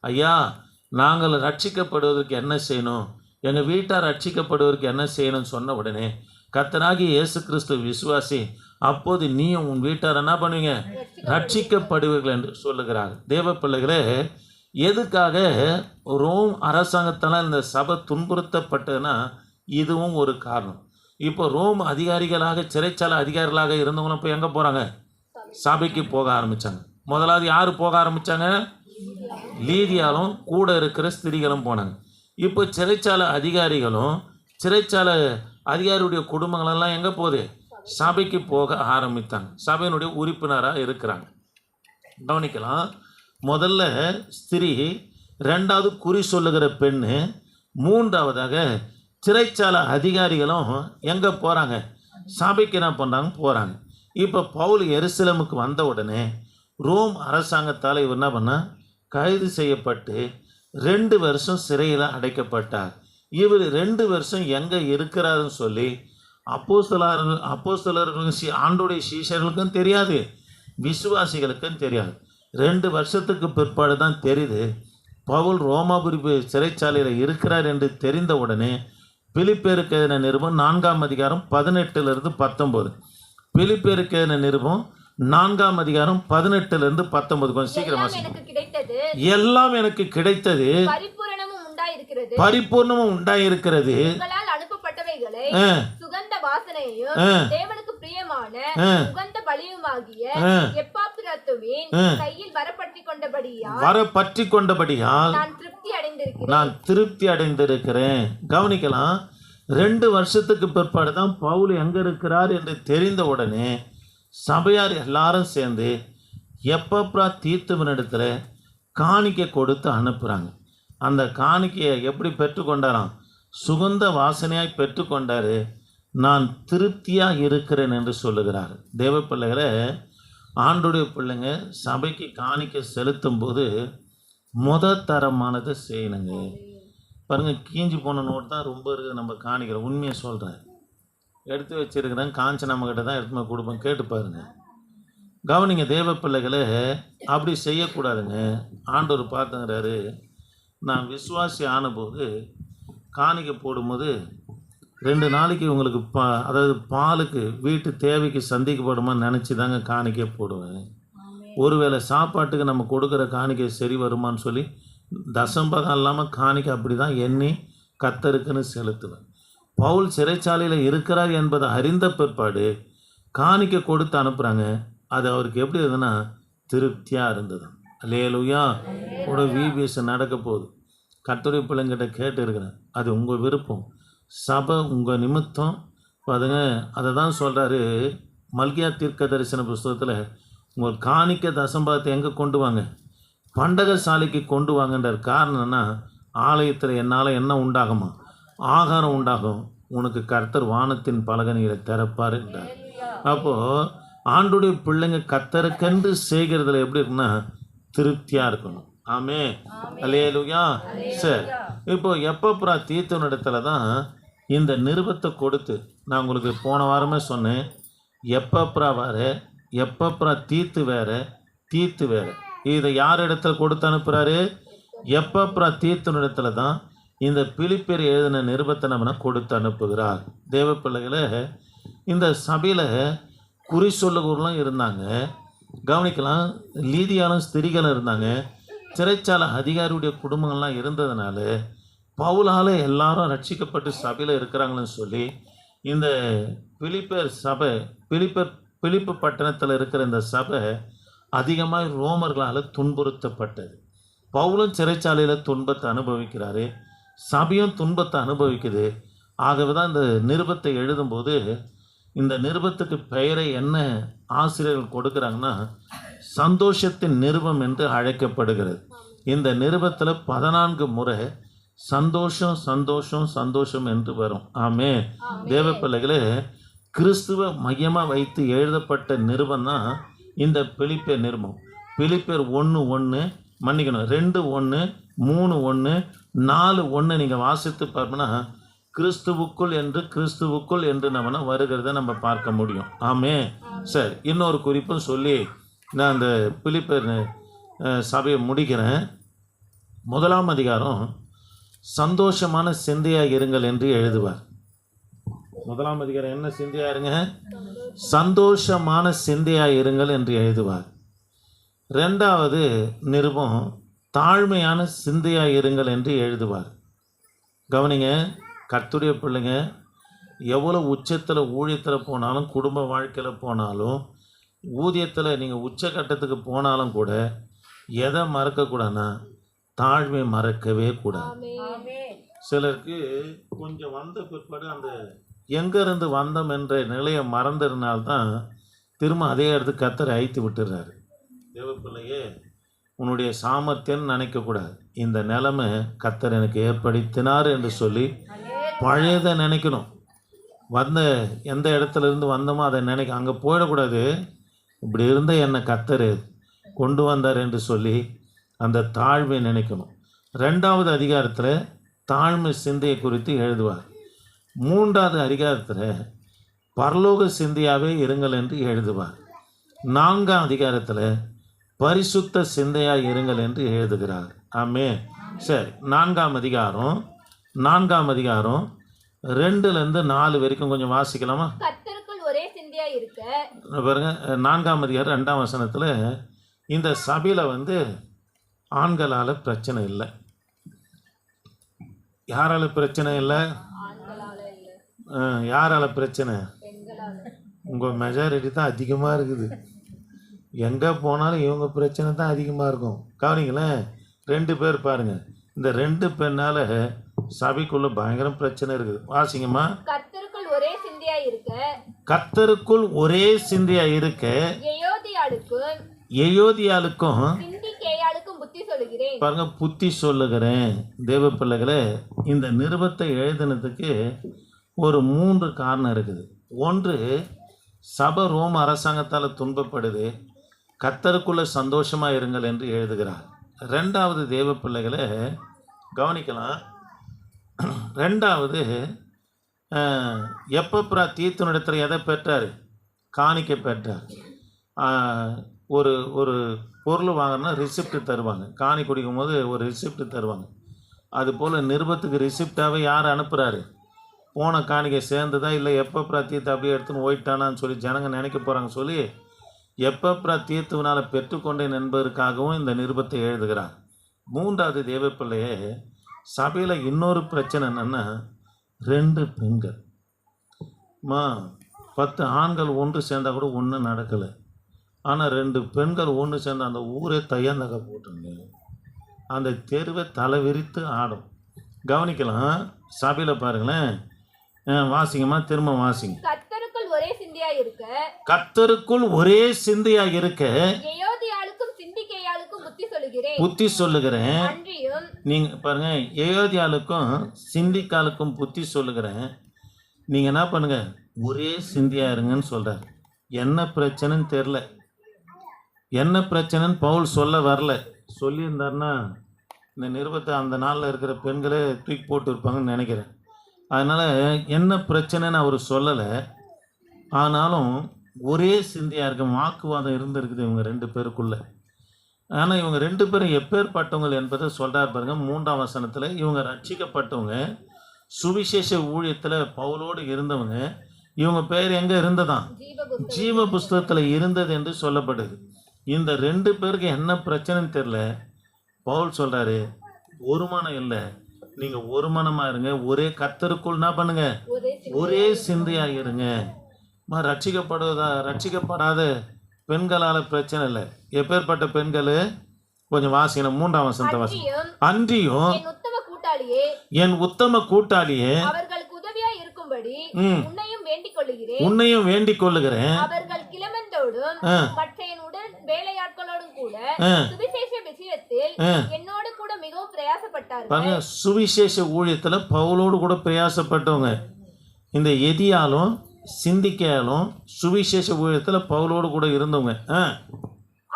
ஐயா நாங்கள் ரட்சிக்கப்படுவதற்கு என்ன செய்யணும், எங்கள் வீட்டார் ரட்சிக்கப்படுவதற்கு என்ன செய்யணும்னு சொன்ன உடனே, கர்த்தராகிய இயேசு கிறிஸ்து விசுவாசி, அப்போது நீயும் உன் வீட்டார் என்ன பண்ணுவீங்க, ரட்சிக்கப்படுவீர்கள் என்று சொல்லுகிறார். தேவ பிள்ளைகளே, எதுக்காக ரோம் அரசாங்கத்தால் இந்த சபை துன்புறுத்தப்பட்டதுன்னா இதுவும் ஒரு காரணம். இப்போ ரோம் அதிகாரிகளாக, சிறைச்சாலை அதிகாரிகளாக இருந்தவங்களும் இப்போ எங்கே போகிறாங்க, சபைக்கு போக ஆரம்பித்தாங்க. முதலாவது யார் போக ஆரம்பித்தாங்க, லீதியாலும் கூட இருக்கிற ஸ்திரீகளும் போனாங்க. இப்போ சிறைச்சாலை அதிகாரிகளும் சிறைச்சாலை அதிகாரியுடைய குடும்பங்களெல்லாம் எங்கே போகுது, சபைக்கு போக ஆரம்பித்தாங்க. சபையினுடைய உறுப்பினராக இருக்கிறாங்க. கவனிக்கலாம். முதல்ல ஸ்திரீ, ரெண்டாவது குறி சொல்லுகிற பெண்ணு, மூன்றாவதாக சிறைச்சாலை அதிகாரிகளும் எங்கே போகிறாங்க, சபைக்கு என்ன பண்ணுறாங்க, போகிறாங்க. இப்போ பவுல் எருசலேமுக்கு வந்த உடனே ரோம் அரசாங்கத்தால் இவர் என்ன பண்ணால் கைது செய்யப்பட்டு 2 வருஷம் சிறையில் அடைக்கப்பட்டார். இவர் 2 வருஷம் எங்கே இருக்கிறாருன்னு சொல்லி அப்போஸ்தலர்களுக்கும் ஆண்டோடைய சீஷர்களுக்கும் தெரியாது, விசுவாசிகளுக்கும் தெரியாது. 2 வருஷத்துக்கு பிற்பாடு தான் தெரியுது பவுல் ரோமாபுரி சிறைச்சாலையில் இருக்கிறார் என்று தெரிந்த உடனே பிலிப்பியருக்கு எழுதின நிருபம் 4ஆம் அதிகாரம் 18 19. பிலிப்பியருக்கு எழுதின நிருபம் 4ஆம் அதிகாரம் 18 19. கொஞ்சம் சீக்கிரமா. எல்லாம் எனக்கு கிடைத்தது, பரிபூர்ணமும் உண்டாயிருக்கிறது, அனுப்பப்பட்டவைகளை சுகந்த வாசனையும் தேவனுக்கு பிரியமான சுகந்த பலியுமாகிய எப்பாப்பிரத்துவின் கையில் வரப்பற்றி கொண்டபடியால் நான் திருப்தி அடைந்திருக்கிறேன். கவனிக்கலாம். 2 வருஷத்துக்கு பிற்பாடு தான் பவுல் எங்கே இருக்கிறார் என்று தெரிந்த உடனே சபையார் எல்லாரும் சேர்ந்து எப்பப்ரா தீத்துவனிடத்தில் காணிக்கை கொடுத்து அனுப்புகிறாங்க. அந்த காணிக்கையை எப்படி பெற்றுக்கொண்டாராம், சுகந்த வாசனையாய் பெற்றுக்கொண்டார். நான் திருப்தியாக இருக்கிறேன் என்று சொல்லுகிறார். தேவ பிள்ளைகளை, ஆண்டுடைய பிள்ளைங்க சபைக்கு காணிக்கை செலுத்தும் போது தரமானதை செய்யணுங்க. பாருங்கள், கீஞ்சி போன நோட்டு தான் ரொம்ப இருக்குது. நம்ம காணிக்கிறோம், உண்மையை சொல்கிறேன், எடுத்து வச்சுருக்கிறேன், காஞ்சி நம்மக்கிட்ட தான் எடுத்து கொடுப்பேன், கேட்டு பாருங்கள். கவனிங்க தேவ பிள்ளைகளை, அப்படி செய்யக்கூடாதுங்க. ஆண்டவர் பார்த்துங்கிறாரு, நான் விசுவாசி ஆனபோது காணிக்கை போடும்போது 2 நாளைக்கு உங்களுக்கு அதாவது பாலுக்கு வீட்டு தேவைக்கு சந்திக்கப்படுமான்னு நினச்சி தாங்க காணிக்கை போடுவேன். ஒருவேளை சாப்பாட்டுக்கு நம்ம கொடுக்குற காணிக்கை சரி வருமானு சொல்லி தசம்பகம் இல்லாமல் காணிக்கை அப்படி தான் எண்ணி கர்த்தருக்குன்னு செலுத்துவேன். பவுல் சிறைச்சாலையில் இருக்கிறார் என்பதை அறிந்த பிற்பாடு காணிக்கை கொடுத்து அனுப்புகிறாங்க. அது அவருக்கு எப்படி இருந்ததுன்னா திருப்தியாக இருந்தது. அல்லேலூயா. கூட விபிஎஸ் நடக்க போகுது. கர்த்தருடைய பிள்ளைங்கிட்ட கேட்டு இருக்கிறேன், அது உங்கள் விருப்பம், சபை உங்கள் நிமித்தம். பாருங்க, அதை தான் சொல்கிறாரு மல்கியா தீர்க்க தரிசன புஸ்தகத்தில், உங்கள் காணிக்க தசம்பாகத்தை எங்கே கொண்டு வாங்க, பண்டக சாலைக்கு கொண்டு வாங்கன்றார். காரணம்னா, ஆலயத்தில் என்னால் என்ன உண்டாகுமா, ஆகாரம் உண்டாகும், உனக்கு கர்த்தர் வானத்தின் பலகணிகளை திறப்பார் என்றார். அப்போது ஆண்டுடைய பிள்ளைங்க கர்த்தருக்கென்று செய்கிறதுல எப்படி இருக்குன்னா திருப்தியாக இருக்கணும். ஆமே, அல்லேலூயா. சரி, இப்போ எப்பப்ரா தீத்துவனிடத்துல தான் இந்த நிருபத்தை கொடுத்து, நான் உங்களுக்கு போன வாரமே சொன்னேன், எப்பப்ரா வேறு, எப்பப்ரா தீத்து வேறு, தீத்து வேறு. இதை யார் இடத்துல கொடுத்து அனுப்புகிறாரு, எப்பப்ரா தீத்துவனிடத்துல தான் இந்த பிலிப்பியர் எழுதின நிருபத்தை நம்ம கொடுத்து அனுப்புகிறார். தேவ பிள்ளைகளை, இந்த சபையில் குறி சொல்லுகிறவர்களும் இருந்தாங்க. கவனிக்கலாம். லீதியாலும் ஸ்திரீகளும் இருந்தாங்க. சிறைச்சாலை அதிகாரியுடைய குடும்பங்கள்லாம் இருந்ததுனால பவுலால் எல்லாரும் ரட்சிக்கப்பட்டு சபையில் இருக்கிறாங்கன்னு சொல்லி இந்த பிலிப்பியர் சபை, பிலிப்பு பட்டணத்தில் இருக்கிற இந்த சபை அதிகமாக ரோமர்களால் துன்புறுத்தப்பட்டது. பவுலும் சிறைச்சாலையில் துன்பத்தை அனுபவிக்கிறாரு, சபையும் துன்பத்தை அனுபவிக்குது. ஆகவே தான் இந்த நிருபத்தை எழுதும்போது இந்த நிருபத்துக்கு பெயரை என்ன ஆசிரியர்கள் கொடுக்குறாங்கன்னா, சந்தோஷத்தின் நிருபம் என்று அழைக்கப்படுகிறது. இந்த நிருபத்தில் 14 முறை சந்தோஷம் சந்தோஷம் சந்தோஷம் என்று வரும். ஆமே. தேவ பிள்ளைகளே, கிறிஸ்துவ மையமாக வைத்து எழுதப்பட்ட நிருபம் தான் இந்த பிலிப்பியர் நிருபம். பிலிப்பியர் 1:1, மன்னிக்கணும் 2:1, 3:1, 4:1 நீங்கள் வாசித்து பார்ப்போம்னா கிறிஸ்துவுக்குள் என்று நம்ம வருகிறத நம்ம பார்க்க முடியும். ஆமே. சரி, இன்னொரு குறிப்பும் சொல்லி நான் அந்த பிலிப்பியர் சபையை முடிக்கிறேன். 1ஆம் அதிகாரம் சந்தோஷமான சிந்தையாக இருங்கள் என்று எழுதுவார். 1ஆம் அதிகாரம் என்ன சிந்தையாக இருங்க? சந்தோஷமான சிந்தையாக இருங்கள் என்று எழுதுவார். 2வது நிருபம் தாழ்மையான சிந்தையாக இருங்கள் என்று எழுதுவார். கவனிங்க, கர்த்தருடைய பிள்ளைங்க எவ்வளோ உச்சத்தில் ஊழியத்தில் போனாலும், குடும்ப வாழ்க்கையில் போனாலும், ஊதியத்தில் நீங்கள் உச்சக்கட்டத்துக்கு போனாலும் கூட எதை மறக்கக்கூடாதுன்னா தாழ்மை மறக்கவே கூடாது. சிலருக்கு கொஞ்சம் வந்த பிற்பாடு அந்த எங்கேருந்து வந்தோம் என்ற நிலையை மறந்ததுனால்தான் திரும்ப அதே இடத்துக்கு கர்த்தரை அழைத்து விட்டுறாரு. தேவப்பிள்ளையே, உன்னுடைய சாமர்த்தியம் நினைக்கக்கூடாது. இந்த நிலைமை கர்த்தர் எனக்கு ஏற்படுத்தினார் என்று சொல்லி பழையதை நினைக்கணும். வந்த எந்த இடத்துல இருந்து வந்தோமோ அதை அங்கே போயிடக்கூடாது. இப்படி இருந்த என்னை கர்த்தர் கொண்டு வந்தார் என்று சொல்லி அந்த தாழ்வை நினைக்கணும். 2வது அதிகாரத்தில் தாழ்மை சிந்தையை குறித்து எழுதுவார். 3வது அதிகாரத்தில் பரலோக சிந்தையாகவே இருங்கள் என்று எழுதுவார். 4ஆம் அதிகாரத்தில் பரிசுத்த சிந்தையாக இருங்கள் என்று எழுதுகிறார். ஆமே. சரி, 4ஆம் அதிகாரம் 2லேருந்து 4 வரைக்கும் கொஞ்சம் வாசிக்கலாமா? கர்த்தருக்குள் ஒரே சிந்தையாய் இருக்க. பாருங்க, 4ஆம் அதிகாரம் 2ஆம் வசனத்தில் இந்த சபையில் ஆண்களால் பிரச்சனை இல்லை. யாரால பிரச்சனை இல்லை? யாரால பிரச்சனை? உங்கள் மெஜாரிட்டி தான் அதிகமாக இருக்குது. எங்கே போனாலும் இவங்க பிரச்சனை தான் அதிகமாக இருக்கும். கவனிங்களேன், 2 பேர் பாருங்கள். இந்த 2 பெண்ணால் சபைக்குள்ள பயங்கர பிரச்சனை இருக்குது. வாசிங்கம்மா. கர்த்தருக்குள் ஒரே சிந்தையாய் இருக்க. கர்த்தருக்குள் ஒரே சிந்தையாய் இருக்க. எயோதியாளுக்கும் சிந்திக்கேயாளுக்கும் புத்தி சொல்லுகிறேன். பாருங்க, புத்தி சொல்லுகிறேன். தேவ பிள்ளைகளே, இந்த நிருபத்தை எழுதினதுக்கு ஒரு 3 காரணம் இருக்குது. ஒன்று, சபை ரோம அரசாங்கத்தால் துன்பப்படுது, கர்த்தருக்குள்ள சந்தோஷமாக இருங்கள் என்று எழுதுகிறார். 2வது தேவ பிள்ளைகளை கவனிக்கலாம். 2வது, எப்பப்ரா தீர்த்தனிடத்தில் எதை பெற்றார்? காணிக்கை பெற்றார். ஒரு ஒரு பொருள் வாங்கினா ரிசிப்ட் தருவாங்க. காணி குடிக்கும் போது ஒரு ரிசிப்ட் தருவாங்க. அதுபோல் நிருபத்துக்கு ரிசிப்டாகவே யார் அனுப்புகிறாரு? போன காணிக்கை சேர்ந்ததா இல்லை எப்பப்ரா தீர்த்து அப்படியே எடுத்துன்னு போயிட்டானான்னு சொல்லி ஜனங்க நினைக்க போகிறாங்க சொல்லி எப்பப்ரா தீர்த்துவனால் பெற்றுக்கொண்டேன் என்பதற்காகவும் இந்த நிருபத்தை எழுதுகிறார். 3வது தேவப்பிள்ளையே, சபையில் இன்னொரு பிரச்சனை என்னென்னா 2 பெண்கள் 10 ஆண்கள் ஒன்று சேர்ந்தால் கூட ஒன்றும் நடக்கலை. ஆனால் 2 பெண்கள் ஒன்று சேர்ந்த அந்த ஊரே தையந்தக போட்டுங்க, அந்த தெருவை தலைவிரித்து ஆடும். கவனிக்கலாம், சபையில் பாருங்களேன். வாசிங்கம்மா, திரும்ப வாசிங்க. கர்த்தருக்குள் ஒரே சிந்தையாய் இருக்க. கர்த்தருக்குள் ஒரே சிந்தையாக இருக்க. எயோதியாளுக்கும் சிந்திக்கேயாளுக்கும் புத்தி சொல்லுகிறேன். புத்தி சொல்லுகிறேன். அன்றியும் நீங்கள் பாருங்க, எயோதியாளுக்கும் சிந்திக்காளுக்கும் புத்தி சொல்லுகிறேன். நீங்கள் என்ன பண்ணுங்க, ஒரே சிந்தியாக இருங்கன்னு சொல்கிறார். என்ன பிரச்சனைன்னு தெரில, என்ன பிரச்சனைன்னு பவுல் சொல்ல வரல. சொல்லியிருந்தாருன்னா இந்த நிருபத்தை அந்த நாளில் இருக்கிற பெண்களே தூக்கி போட்டு இருப்பாங்கன்னு நினைக்கிறேன். அதனால் என்ன பிரச்சனைன்னு அவர் சொல்லலை. ஆனாலும் ஒரே சிந்தையாக இருக்க, வாக்குவாதம் இருந்திருக்குது இவங்க 2 பேருக்குள்ளே. ஆனால் இவங்க 2 பேரும் எப்பேற்பட்டவங்க என்பதை சொல்கிறார் பாருங்க. 3ஆம் வசனத்தில் இவங்க ரட்சிக்கப்பட்டவங்க, சுவிசேஷ ஊழியத்தில் பவுலோடு இருந்தவங்க. இவங்க பேர் எங்கே இருந்ததான்? ஜீவ புஸ்தகத்தில் இருந்தது என்று சொல்லப்படுது. இந்த 2 பேருக்கு என்ன பிரச்சனைன்னு தெரில. பவுல் சொல்கிறாரு, ஒரு மனம் இல்லை, நீங்கள் ஒரு மனமாக இருங்க, ஒரே கர்த்தருக்குள் என்ன பண்ணுங்க, ஒரே சிந்தையாக இருங்க. ரட்சிக்கப்படாத பெண்களால் பிரச்சனை இல்லை. எப்பேற்பட்ட பெண்கள்? கொஞ்சம் வாசிக்கணும். 3ஆம் வசனத்தை வாசிக்கணும். அன்றியும் என் உத்தம கூட்டாளியே அவர்களுக்கு உதவியாய் இருக்கும்படி உன்னையும் வேண்டிக் கொள்ளுகிறேன். அவர்கள் கிளமந்தோடும் மற்ற என் உடன் வேலையாட்களோடும் கூட சுவிசேஷ விஷயத்தில் என்னோடு கூட மிகவும் பிரயாசப்பட்டார்கள். சுவிசேஷ ஊழியத்துல பவுலோடு கூட பிரயாசப்பட்டவங்க. இந்த எதியாலும் சிந்திக்கையாலும் சுவிசேஷ ஊழியத்துல பவுலோடு கூட இருந்தவங்க.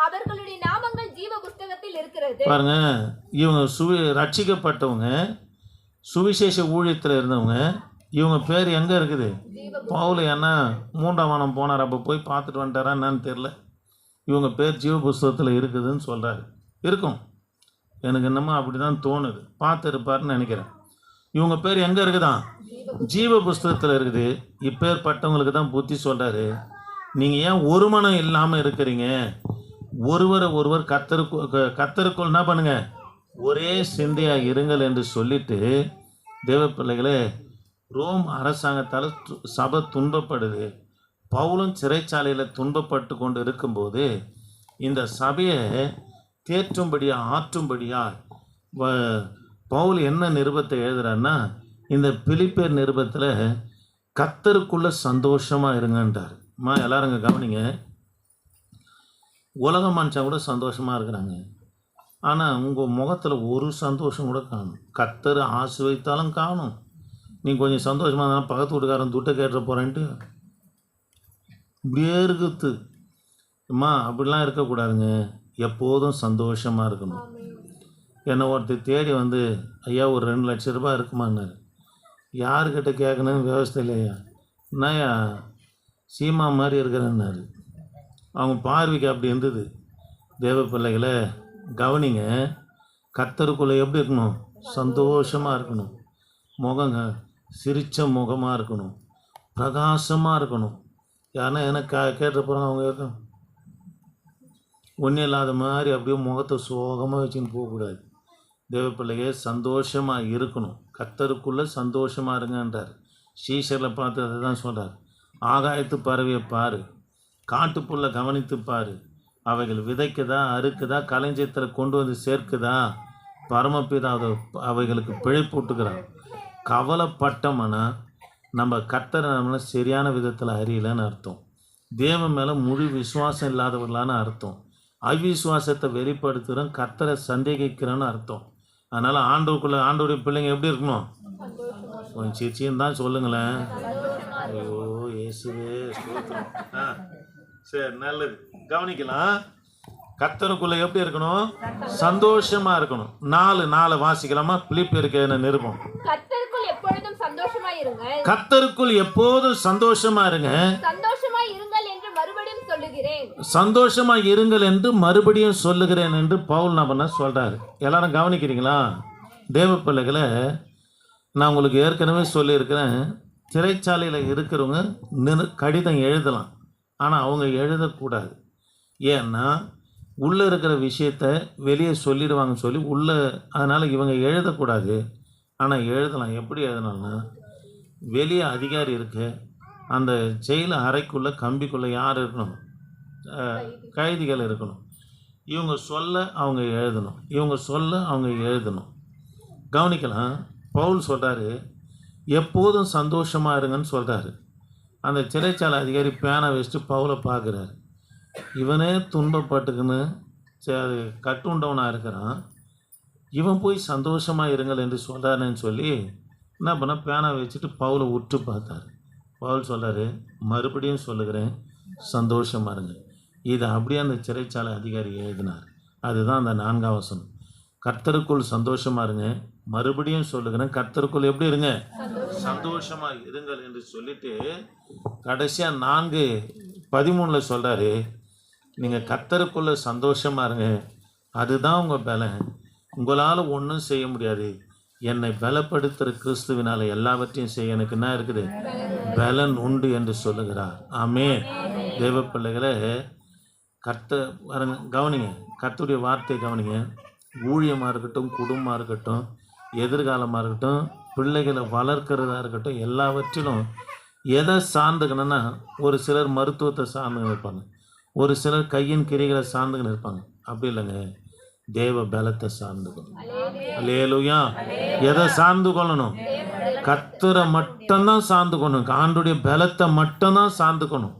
அவர்களுடைய நாமங்கள் ஜீவ புஸ்தகத்தில் இருக்கிறது. பாருங்க, இவங்க ரட்சிக்கப்பட்டவங்க, சுவிசேஷ ஊழியத்தில் இருந்தவங்க. இவங்க பேர் எங்கே இருக்குது? பவுல் என்ன 3ஆம் வானம் போனார், அப்போ போய் பார்த்துட்டு வந்துட்டாரா என்னன்னு தெரில. இவங்க பேர் ஜீவ புஸ்தகத்தில் இருக்குதுன்னு சொல்கிறாரு. இருக்கும், எனக்கு என்னமோ அப்படி தான் தோணுது, பார்த்துருப்பாருன்னு நினைக்கிறேன். இவங்க பேர் எங்கே இருக்குதான்? ஜீவ புஸ்தகத்தில் இருக்குது. இப்பேற்பட்டவங்களுக்கு தான் புத்தி சொல்கிறாரு. நீங்கள் ஏன் ஒரு மனம் இல்லாமல் இருக்கிறீங்க? ஒருவர் கர்த்தருக்குள் என்ன பண்ணுங்க, ஒரே சிந்தையாக இருங்கள் என்று சொல்லிட்டு, தேவ பிள்ளைகளே, ரோம் அரசாங்கத்தால் சபை துன்பப்படுது. பவுலும் சிறைச்சாலையில் துன்பப்பட்டு கொண்டு இருக்கும்போது இந்த சபையை தேற்றும்படியாக ஆற்றும்படியாக பவுல் என்ன நிருபத்தை எழுதுறாருன்னா, இந்த பிலிப்பியர் நிருபத்தில் கர்த்தருக்குள்ள சந்தோஷமாக இருங்கன்றார். எல்லாருங்க கவனிங்க, உலக மனுஷன் கூட சந்தோஷமாக இருக்கிறாங்க, ஆனால் உங்கள் முகத்தில் ஒரு சந்தோஷம் கூட காணும். கர்த்தர் ஆசீர்வதித்தாலும் காணும். நீங்கள் கொஞ்சம் சந்தோஷமாக இருந்தாலும் பக்கத்து வீட்டுக்காரன் துட்டை கேட்டுற போகிறேன்ட்டு இப்படியே இருக்குது. அம்மா அப்படிலாம் இருக்கக்கூடாதுங்க, எப்போதும் சந்தோஷமாக இருக்கணும். என்னை ஒருத்தர் தேடி வந்து, ஐயா ஒரு 2 லட்ச ரூபாய் இருக்குமான்னாரு. யாருக்கிட்ட கேட்கணும்னு விவசாய இல்லையா, என்னையா சீமா மாதிரி இருக்கிறேன்னாரு. அவங்க பார்வைக்கு அப்படி இருந்தது. தேவ பிள்ளைகளை கவனிங்க, கர்த்தருக்குள்ளே எப்படி இருக்கணும்? சந்தோஷமாக இருக்கணும். முகங்க சிரித்த முகமாக இருக்கணும், பிரகாசமாக இருக்கணும். யாருன்னா எனக்கு கேட்ட போகிறாங்க, அவங்க இருக்கணும் ஒன்றும் இல்லாத மாதிரி அப்படியே முகத்தை சோகமாக வச்சுன்னு போகக்கூடாது. தேவ பிள்ளைங்க சந்தோஷமாக இருக்கணும். கர்த்தருக்குள்ளே சந்தோஷமாக இருங்கன்றார். சீஷரில் பார்த்து அதை தான் சொல்கிறார். ஆகாயத்து பறவையை பாரு, காட்டுப்புள்ள கவனித்து பாரு, அவைகள் விதைக்குதா, அறுக்குதா, களஞ்சியத்தில் கொண்டு வந்து சேர்க்குதா, பரமபிதா அவைகளுக்கு பிழைப்பூட்டுக்கிறான். கவலைப்பட்டோம்னா நம்ம கர்த்தரை நம்மளை சரியான விதத்தில் அறியலைன்னு அர்த்தம். தேவன் மேலே முழு விசுவாசம் இல்லாதவர்களான அர்த்தம். அவிசுவாசத்தை வெளிப்படுத்துகிறோம், கர்த்தரை சந்தேகிக்கிறோன்னு அர்த்தம். அதனால் ஆண்டவருடைய பிள்ளைங்க எப்படி இருக்கணும்? கொஞ்சம் சிரிச்சின்னு தான் சொல்லுங்களேன். ஐயோ இயேசுவே ஸ்தோத்திரம். சரி, நல்லது, கவனிக்கலாம். கர்த்தருக்குள்ளே எப்படி இருக்கணும்? சந்தோஷமாக இருக்கணும். 4 வாசிக்கலாமா? பிலிப்பியருக்கு என்ன நிருபம்? கர்த்தருக்குள் எப்பொழுதும் சந்தோஷமாய் இருங்கள். கர்த்தருக்குள் எப்போதும் சந்தோஷமா இருங்க. சந்தோஷமாய் இருங்கள் என்று மறுபடியும் சொல்லுகிறேன். சந்தோஷமாக இருங்கள் என்று மறுபடியும் சொல்லுகிறேன் என்று பவுல் நபர்னா சொல்கிறாரு. எல்லாரும் கவனிக்கிறீங்களா? தேவ பிள்ளைகளை, நான் உங்களுக்கு ஏற்கனவே சொல்லியிருக்கிறேன், சிறைச்சாலையில் இருக்கிறவங்க கடிதம் எழுதலாம், ஆனால் அவங்க எழுதக்கூடாது. ஏன்னா உள்ளே இருக்கிற விஷயத்த வெளியே சொல்லிடுவாங்கன்னு சொல்லி அதனால் இவங்க எழுதக்கூடாது. ஆனால் எழுதலாம். எப்படி எழுதலாம்னா, வெளியே அதிகாரி இருக்கு, அந்த ஜெயில அறைக்குள்ளே கம்பிக்குள்ளே யார் இருக்கணும்? கைதிகள் இருக்கணும். இவங்க சொல்ல அவங்க எழுதணும், இவங்க சொல்ல அவங்க எழுதணும். கவனிக்கலாம். பவுல் சொல்கிறாரு எப்போதும் சந்தோஷமாக இருங்கன்னு சொல்கிறாரு. அந்த சிறைச்சாலை அதிகாரி பேனை வச்சுட்டு பவுலை பார்க்குறாரு. இவனே துன்பப்பட்டுக்குன்னு அது கட்டுண்டவனாக இருக்கிறான், இவன் போய் சந்தோஷமாக இருங்கள் என்று சொல்கிறாருன்னு சொல்லி என்ன பண்ண, பேனை வச்சுட்டு பவுலை உற்று பார்த்தார். பவுல் சொல்கிறாரு, மறுபடியும் சொல்லுகிறேன், சந்தோஷமாக இருங்க. இதை அப்படியே அந்த சிறைச்சாலை அதிகாரி எழுதினார். அதுதான் அந்த 4ஆம் வசனம். கர்த்தருக்குள் சந்தோஷமாக இருங்க, மறுபடியும் சொல்லுகிறேன், கர்த்தருக்குள் எப்படி இருங்க? சந்தோஷமாக இருங்கள் என்று சொல்லிட்டு கடைசியாக 4:13 சொல்கிறாரு, நீங்கள் கர்த்தருக்குள்ளே சந்தோஷமாக இருங்க, அதுதான் உங்கள் பலன். உங்களால் ஒன்றும் செய்ய முடியாது, என்னை பலப்படுத்துகிற கிறிஸ்துவினால் எல்லாவற்றையும் செய்ய எனக்கு என்ன இருக்குது? பலன் உண்டு என்று சொல்லுகிறார். ஆமென். தேவ பிள்ளைகளை, கவனிங்க, கர்த்தருடைய வார்த்தையை கவனிங்க. ஊழியமாக இருக்கட்டும், குடும்பமாக இருக்கட்டும், எதிர்காலமாக இருக்கட்டும், பிள்ளைகளை வளர்க்கிறதா இருக்கட்டும், எல்லாவற்றிலும் எதை சார்ந்துக்கணுன்னா, ஒரு சிலர் மருத்துவத்தை சார்ந்துன்னு இருப்பாங்க, ஒரு சிலர் கையின் கிரிகளை சார்ந்துன்னு இருப்பாங்க. அப்படி இல்லைங்க, தேவ பலத்தை சார்ந்துக்கணும். அல்லேலூயா. எதை சார்ந்து கொள்ளணும்? கர்த்தரை மட்டும்தான் சார்ந்து கொள்ளணும், ஆண்டுடைய பலத்தை மட்டும்தான் சார்ந்துக்கணும்.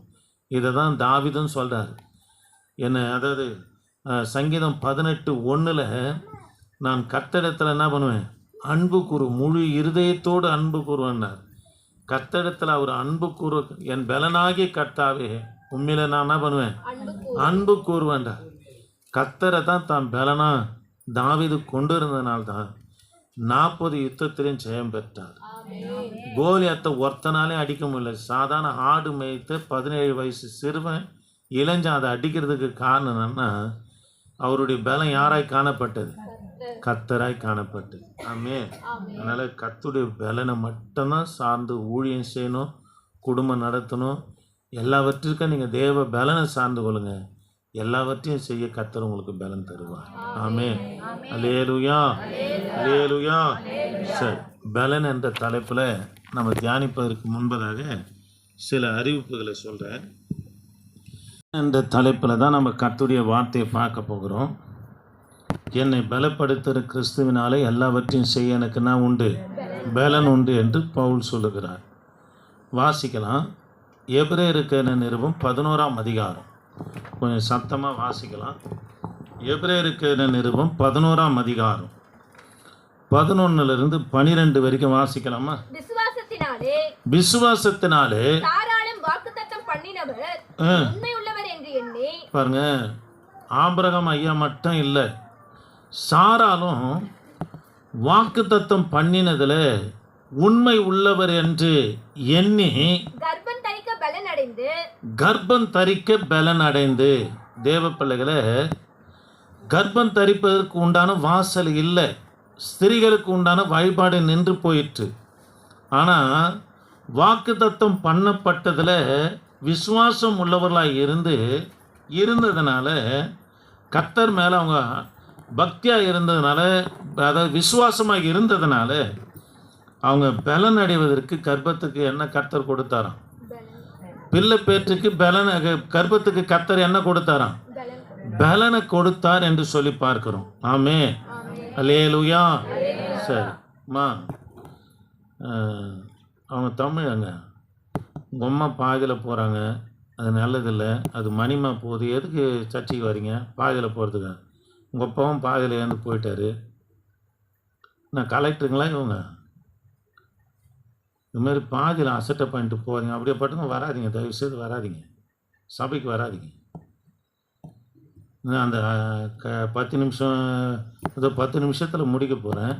இதை தான் தாவீதும் சொல்கிறார். அதாவது சங்கீதம் 18:1 நான் கர்த்தரிடத்தில் என்ன பண்ணுவேன்? அன்பு கூறு, முழு இருதயத்தோடு அன்பு கூறுவேன்னார். கர்த்தரிடத்தில் அவர் அன்பு கூறு, என் பலனாகிய கர்த்தாவே உண்மையில நான் என்ன பண்ணுவேன்? அன்பு கூறுவேன்டா. கர்த்தரை தான் தான் பலனா தாவீது கொண்டு இருந்ததுனால்தான் 40 யுத்தத்திலையும் ஜெயம் பெற்றார். கோலியாத்தை ஒருத்தனாலே அடிக்க முடியல. சாதாரண ஆடு மேய்த்த 17 வயசு சிறுவன் இளைஞன் அதை அடிக்கிறதுக்கு காரணம் என்னன்னா, அவருடைய பலம் யாராய் காணப்பட்டது? கர்த்தராய் காணப்பட்டது. ஆமென். அதனால் கர்த்தருடைய பலனை மட்டும்தான் சார்ந்து ஊழியம் செய்யணும், குடும்பம் நடத்தணும். எல்லாவற்றிற்கும் நீங்கள் தேவ பலனை சார்ந்து கொள்ளுங்க. எல்லாவற்றையும் செய்ய கர்த்தர் உங்களுக்கு பலன் தருவார். ஆமென். அல்லேலூயா, அல்லேலூயா. சரி, பலன் என்ற தலைப்பில் நம்ம தியானிப்பதற்கு முன்பதாக சில அறிவிப்புகளை சொல்கிறேன். என்ற தலைப்பில் தான் நம்ம கர்த்தருடைய வார்த்தையை பார்க்க போகிறோம். என்னை பலப்படுத்துகிற கிறிஸ்துவினாலே எல்லாவற்றையும் செய்ய எனக்கு நான் உண்டு, பலன் உண்டு என்று பவுல் சொல்லுகிறார். வாசிக்கலாம். எபிரேயருக்கு நிருபம் 11ஆம் அதிகாரம். கொஞ்சம் சத்தமாக வாசிக்கலாம். எபிரேயருக்கு நிருபம் 11ஆம் அதிகாரம் 11லிருந்து 12 வரைக்கும் வாசிக்கலாமா? விசுவாசத்தினாலே சாராளும் வாக்குத்தத்தம் பண்ணினவர் உண்மையுள்ளவர் என்று எண்ணி. பாருங்க, ஆபிரகாம் ஐயா மட்டும் இல்லை, சாராலும் வாக்குத்தத்தம் பண்ணினதுல உண்மை உள்ளவர் என்று எண்ணி கர்ப்பம் தரிக்க பலன் அடைந்து. கர்ப்பம் தரிக்க பலன் அடைந்து. தேவ பிள்ளைகளை, கர்ப்பம் தரிப்பதற்கு உண்டான வாசல் இல்லை, ஸ்திரீகளுக்கு உண்டான வழிபாடு நின்று போயிற்று. ஆனால் வாக்குத்தத்தம் பண்ணப்பட்டதில் விசுவாசம் உள்ளவர்களாக இருந்ததுனால, கர்த்தர் மேலே அவங்க பக்தியாக இருந்ததுனால, அதாவது விசுவாசமாக இருந்ததுனால அவங்க பலன் அடைவதற்கு கர்ப்பத்துக்கு என்ன கர்த்தர் கொடுத்தாராம்? பிள்ளை பேற்றுக்கு பலன், கர்ப்பத்துக்கு கர்த்தர் என்ன கொடுத்தாராம்? பலனை கொடுத்தார் என்று சொல்லி பார்க்கிறோம். ஆமென். அல்லேலூயா. சரிம்மா, அவங்க தமிழங்க. உங்கள் அம்மா பாதியில் போகிறாங்க, அது நல்லதில்லை. அது மணிமா போகுது. எதுக்கு சர்ச்சைக்கு வரீங்க? பாதியில் போகிறதுக்கு. உங்கள் அப்பாவும் பாதியில் ஏந்து போயிட்டாரு. நான் கலெக்டருங்களா இவங்க? இதுமாதிரி பாதியில் அசட்டை பண்ணிட்டு போகிறீங்க. அப்படியே பட்டுங்க வராதிங்க, தயவுசெய்து வராதிங்க, சபைக்கு வராதிங்க. நான் அந்த 10 நிமிஷம், ஏதோ 10 நிமிஷத்தில் முடிக்க போகிறேன்.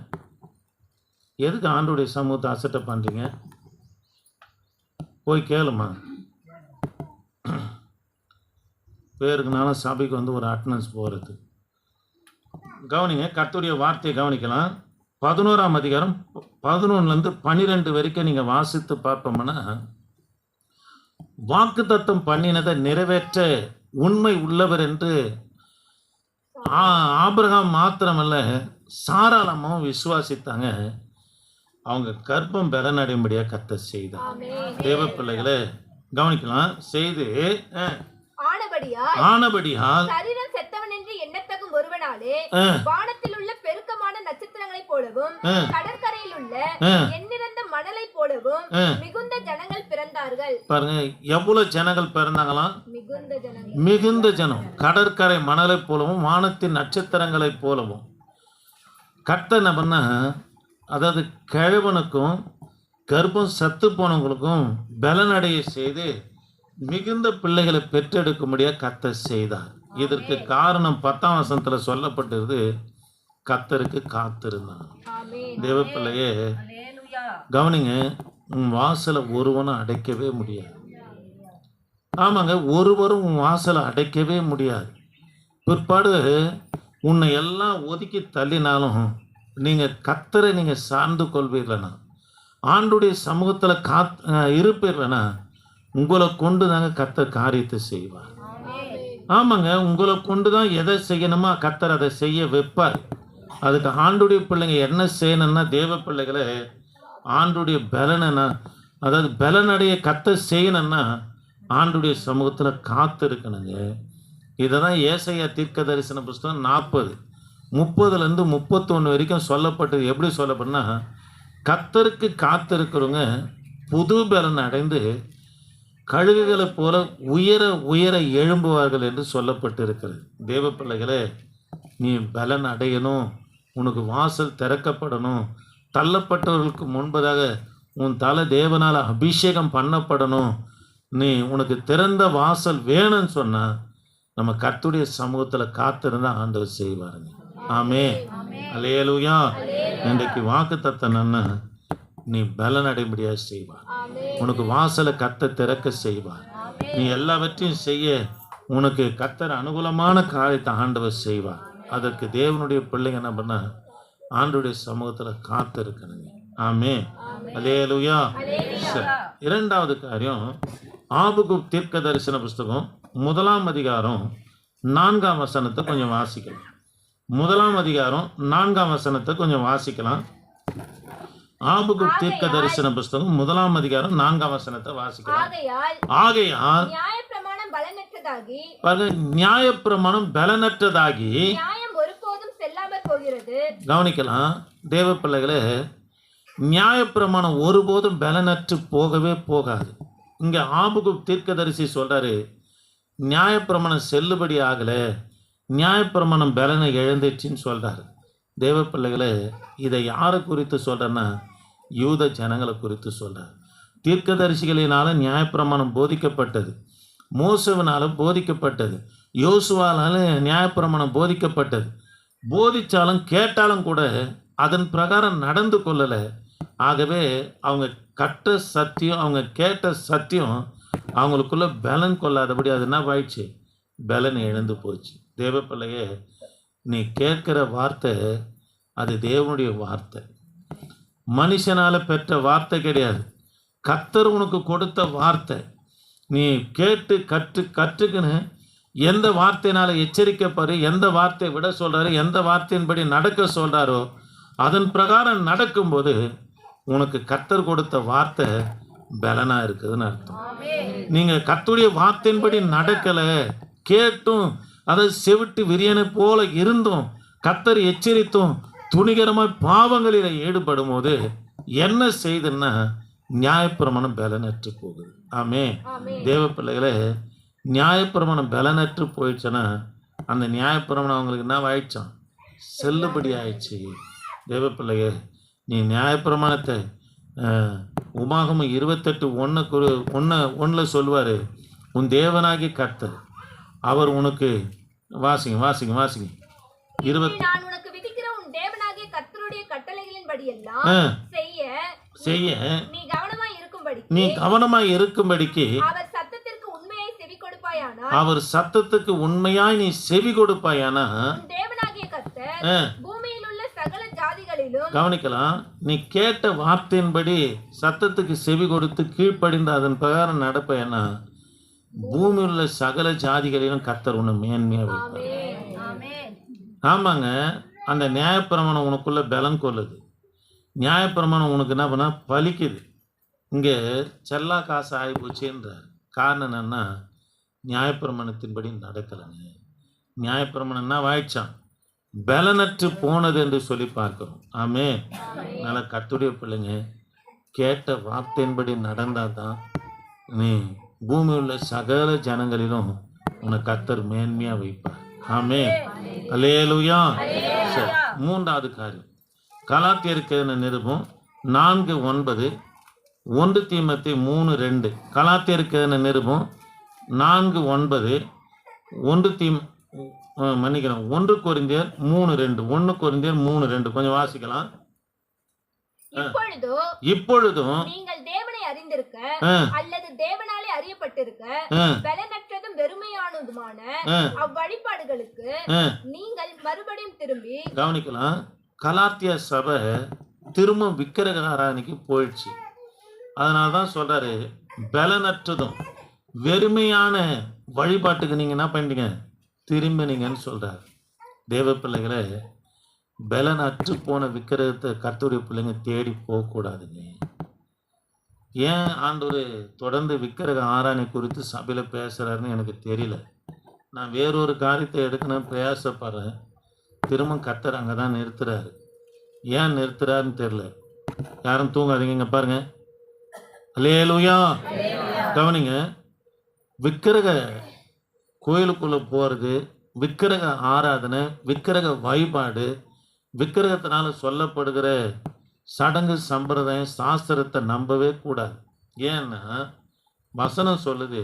எதுக்கு ஆண்டோடைய சமூகத்தை அசட்டை பண்ணுறீங்க? போய் கேளுமா. பேருக்குனாலும் சபைக்கு வந்து ஒரு அட்டண்டன்ஸ் போகிறது. கவனிங்க, கர்த்தருடைய வார்த்தையை கவனிக்கலாம். 11ஆம் அதிகாரம் 11லேருந்து 12 வரைக்கும் நீங்கள் வாசித்து பார்ப்போம்னா, வாக்குத்தத்தம் பண்ணினதை நிறைவேற்ற உண்மை உள்ளவர் என்று ஆபிரகாம் மாத்திரமல்ல, சாராளமும் விசுவாசித்தாங்க. அவங்க கர்ப்பம் பலனடையும்படியாக கர்த்தர் செய்தார். தேவ பிள்ளைகளை கவனிக்கலாம். செய்து ஆனபடியால் சரீரம் செத்தவன் என்று எண்ணத்தகும் ஒருவனாலே வானத்தில் உள்ள பெருக்கமான நட்சத்திரங்களைப் போலவும் கடற்கரையில் உள்ள எண்ணிறந்த மணலை போலவும் மிகுந்த ஜனங்கள் பிறந்தார்கள். பாருங்க, எவ்வளவு ஜனங்கள் பிறந்தாங்களாம்? மிகுந்த ஜனம். கடற்கரை மணலை போலவும் வானத்தின் நட்சத்திரங்களை போலவும். கர்த்தர் என்ன பண்ண, அதாவது கிழவனுக்கும் கர்ப்பம் சத்து போனவங்களுக்கும் பலனடைய செய்து மிகுந்த பிள்ளைகளை பெற்றெடுக்கும்படியாக கர்த்தர் செய்தார். இதற்கு காரணம் 10ஆம் வசனத்தில் சொல்லப்பட்டிருது, கர்த்தருக்கு காத்திருந்தான். தேவ பிள்ளையே கவனிங்க, உன் வாசலை ஒருவனும் அடைக்கவே முடியாது. ஆமாங்க, ஒருவரும் உன் வாசலை அடைக்கவே முடியாது. பிற்பாடு உன்னை எல்லாம் ஒதுக்கி தள்ளினாலும் நீங்கள் கர்த்தரை நீங்கள் சார்ந்து கொள்வீர்களா, ஆண்டுடைய சமூகத்தில் இருப்பீர்களா, உங்களை கொண்டு தாங்க கர்த்தர் காரியத்தை செய்வார். ஆமாங்க, உங்களை கொண்டு தான் எதை செய்யணுமோ கர்த்தர் அதை செய்ய வைப்பார். அதுக்கு ஆண்டுடைய பிள்ளைங்க என்ன செய்யணும்னா, தேவ பிள்ளைகளை ஆண்டுடைய பலனை, அதாவது பலனடைய கர்த்தர் செய்யணும்னா ஆண்டுடைய சமூகத்தில் காத்து இருக்கணுங்க. இதை தான் ஏசாயா தீர்க்க தரிசன புஸ்தகம் 40:30 31 வரைக்கும் சொல்லப்பட்டது. எப்படி சொல்லப்படுனா, கர்த்தருக்கு காத்திருக்கிறவங்க புது பலன் அடைந்து கழுகுகளைப் போல உயர உயர எழும்புவார்கள் என்று சொல்லப்பட்டு இருக்கிறது. தேவ பிள்ளைகளே, நீ பலன் அடையணும், உனக்கு வாசல் திறக்கப்படணும், தள்ளப்பட்டவர்களுக்கு முன்பதாக உன் தலை தேவனால் அபிஷேகம் பண்ணப்படணும், நீ உனக்கு திறந்த வாசல் வேணும்னு சொன்னால் நம்ம கர்த்தருடைய சமூகத்தில் காத்திருந்தா ஆண்டவர் செய்வாருங்க. ஆமென். அல்லேலூயா. இன்றைக்கு வாக்குத்தத்தம் என்ன, நீ பலனடைபடியாக செய்வார். உனக்கு வாசலை கத்த திறக்க செய்வார். நீ எல்லாவற்றையும் செய்ய உனக்கு கத்தர் அனுகூலமான காரியத்தை ஆண்டவர் செய்வார். அதற்கு தேவனுடைய பிள்ளைங்க என்ன பண்ண, ஆண்டவருடைய சமூகத்தில் காத்து இருக்கணுங்க. ஆமென். அல்லேலூயா. சரி, இரண்டாவது காரியம், ஆபகுக் தீர்க்க தரிசன புஸ்தகம் 1ஆம் அதிகாரம் 4ஆம் வசனத்தை கொஞ்சம் வாசிக்கலாம். 1ஆம் அதிகாரம் 4ஆம் வசனத்தை கொஞ்சம் வாசிக்கலாம். ஆபகுக் தீர்க்க தரிசன புஸ்தகம் 1ஆம் அதிகாரம் 4ஆம் வசனத்தை வாசிக்கலாம். ஆகையால் நியாயப்பிரமாணம் பலனற்றதாகி, நியாயப்பிரமாணம் பலனற்றதாகி, நியாயம் ஒருபோதும் செல்லாமற் போகிறது. கவனிக்கலாம் தேவ பிள்ளைகளே, நியாயப்பிரமாணம் ஒருபோதும் பலனற்று போகவே போகாது. இங்கே ஆபகுக் தீர்க்கதரிசி சொல்றாரு, நியாயப்பிரமாணம் செல்லுபடி ஆகலை, நியாயப்பிரமாணம் பலனை இழந்துச்சுன்னு சொல்றாரு. தேவ பிள்ளைகளே, இதை யாரை குறித்து சொல்கிறேன்னா, யூத ஜனங்களை குறித்து சொல்கிறார். தீர்க்கதரிசிகளினால நியாயப்பிரமாணம் போதிக்கப்பட்டது, மோசவினால் போதிக்கப்பட்டது, யோசுவானால நியாயப்பிரமாணம் போதிக்கப்பட்டது. போதித்தாலும் கேட்டாலும் கூட அதன் பிரகாரம் நடந்து கொள்ளலை. ஆகவே அவங்க கட்ட சத்தியம், அவங்க கேட்ட சத்தியம் அவங்களுக்குள்ள பலன் கொள்ளாதபடி அது என்ன ஆயிடுச்சு, பலன் இழந்து போச்சு. தேவ பிள்ளையே, நீ கேட்குற வார்த்தை அது தேவனுடைய வார்த்தை, மனுஷனால் பெற்ற வார்த்தை கிடையாது. கர்த்தர் உனக்கு கொடுத்த வார்த்தை. நீ கேட்டு கற்றுக்குன்னு எந்த வார்த்தையினால் எச்சரிக்கப்பாரு, எந்த வார்த்தையை விட சொல்கிறாரு, எந்த வார்த்தையின்படி நடக்க சொல்கிறாரோ அதன் பிரகாரம் நடக்கும்போது உனக்கு கர்த்தர் கொடுத்த வார்த்தை பலனாக இருக்குதுன்னு அர்த்தம். நீங்கள் கர்த்தருடைய வார்த்தையின்படி நடக்கலை, கேட்டும் அதை செவிட்டு விரியனை போல இருந்தும் கர்த்தர் எச்சரித்தும் துணிகரமாக பாவங்களில் ஈடுபடும் போது என்ன செய்துன்னா நியாயப்பிரமாணம் பலனற்று போகுது. ஆமென். தேவ பிள்ளைகளே, நியாயப்பிரமாணம் பலனற்று போயிடுச்சுன்னா அந்த நியாயப்பிரமாணம் அவங்களுக்கு என்ன ஆயிடுச்சான், செல்லுபடி ஆயிடுச்சு. தேவ பிள்ளையே, நீ நியாயப்பிரமாணத்தை உபாகமம் 28:1 சொல்லுவார், உன் தேவனாகி கர்த்தர் அவர் உனக்கு வாசிங்க 20 நான் உனக்கு விதிக்கிற உன் தேவனாகிய கர்த்தருடைய கட்டளைகளின்படி எல்லாம் செய்ய நீ கவனமாய் இருக்கும்படிக்கு அவர் சத்தத்திற்கு உண்மையாய் நீ செவி கொடுப்பாயானா தேவனாகிய கர்த்தர் பூமியில் உள்ள சகல ஜாதிகளிலும், கவனிக்கலாம், நீ கேட்ட வார்த்தையின்படி சத்தத்துக்கு செவி கொடுத்து கீழ்ப்படிந்து அதன் பிரகாரம் நடப்பேன்னா பூமியில் உள்ள சகல ஜாதிகளிலும் கர்த்தர் உன்னை மேன்மையாக வைப்பார். ஆமாங்க, அந்த நியாயப்பிரமாணம் உனக்குள்ள பலன் கொள்ளுது. நியாயப்பிரமாணம் உனக்கு என்ன பண்ணா பலிக்குது. இங்கே செல்லா காசு ஆகி போச்சுன்றார். காரணம் என்னன்னா, நியாயப்பிரமாணத்தின்படி நடக்கலைங்க. நியாயப்பிரமாணம் என்ன ஆயிடுச்சான், பலனற்று போனது என்று சொல்லி பார்க்கிறோம். ஆமென். அதனால கர்த்தருடைய பிள்ளைங்க, கேட்ட வார்த்தையின்படி நடந்தால் தான் நீ பூமி உள்ள சகல ஜனங்களிலும் உன்னை கர்த்தர் மேன்மையாக வைப்பார். ஆமென். அல்லேலூயா. சரி, மூன்றாவது காரியம், கலாத்தியருக்கு நிருபம் 4:9, 1 தீமோத்தேயு 3:2. கலாத்தியருக்கு நிருபம் 4:9, 1 கொரிந்தியர் 3:2. 1 கொரிந்தியர் 3:2 கொஞ்சம் வாசிக்கலாம். இப்பொழுதும் நீங்கள் தேவனை அறிந்திருக்க அல்லது தேவனாலே அறியப்பட்டிருக்க பலனற்றதும் வெறுமையானதுமான அவ்வழிபாடுகளுக்கு நீங்கள் மறுபடியும் திரும்பி, கவனிக்கலாம், கலாத்திய சபை திரும்ப விக்கிரக ஆராதனைக்கு போயிடுச்சு. அதனால தான் சொல்றாரு, பலனற்றதும் வெறுமையான வழிபாட்டுக்கு நீங்க என்ன பண்ணிட்டீங்க, திரும்பினீங்கன்னு சொல்றாரு. தேவ பிள்ளைகளை, பலனற்று போன விக்கிரகத்தை கர்த்தருடைய பிள்ளைங்க தேடி போகக்கூடாதுங்க. ஏன் ஆண்டவர் தொடர்ந்து விக்கிரக ஆராதனை குறித்து சபையில் பேசுகிறாருன்னு எனக்கு தெரியல. நான் வேறொரு காரியத்தை எடுக்கணும் பிரயாசப்படுறேன். திரும்ப கர்த்தர் அங்கே தான் நிறுத்துறாரு. ஏன் நிறுத்துறாருன்னு தெரியல. யாரும் தூங்காதீங்க, இங்கே பாருங்க. அல்லேலூயா. கவனிங்க, விக்கிரக கோயிலுக்குள்ளே போகிறது, விக்கிரக ஆராதனை, விக்கிரக வழிபாடு, விக்கிரகத்தினால சொல்லப்படுகிற சடங்கு சம்பிரதாயம் சாஸ்திரத்தை நம்பவே கூடாது. ஏன்னா வசனம் சொல்லுது,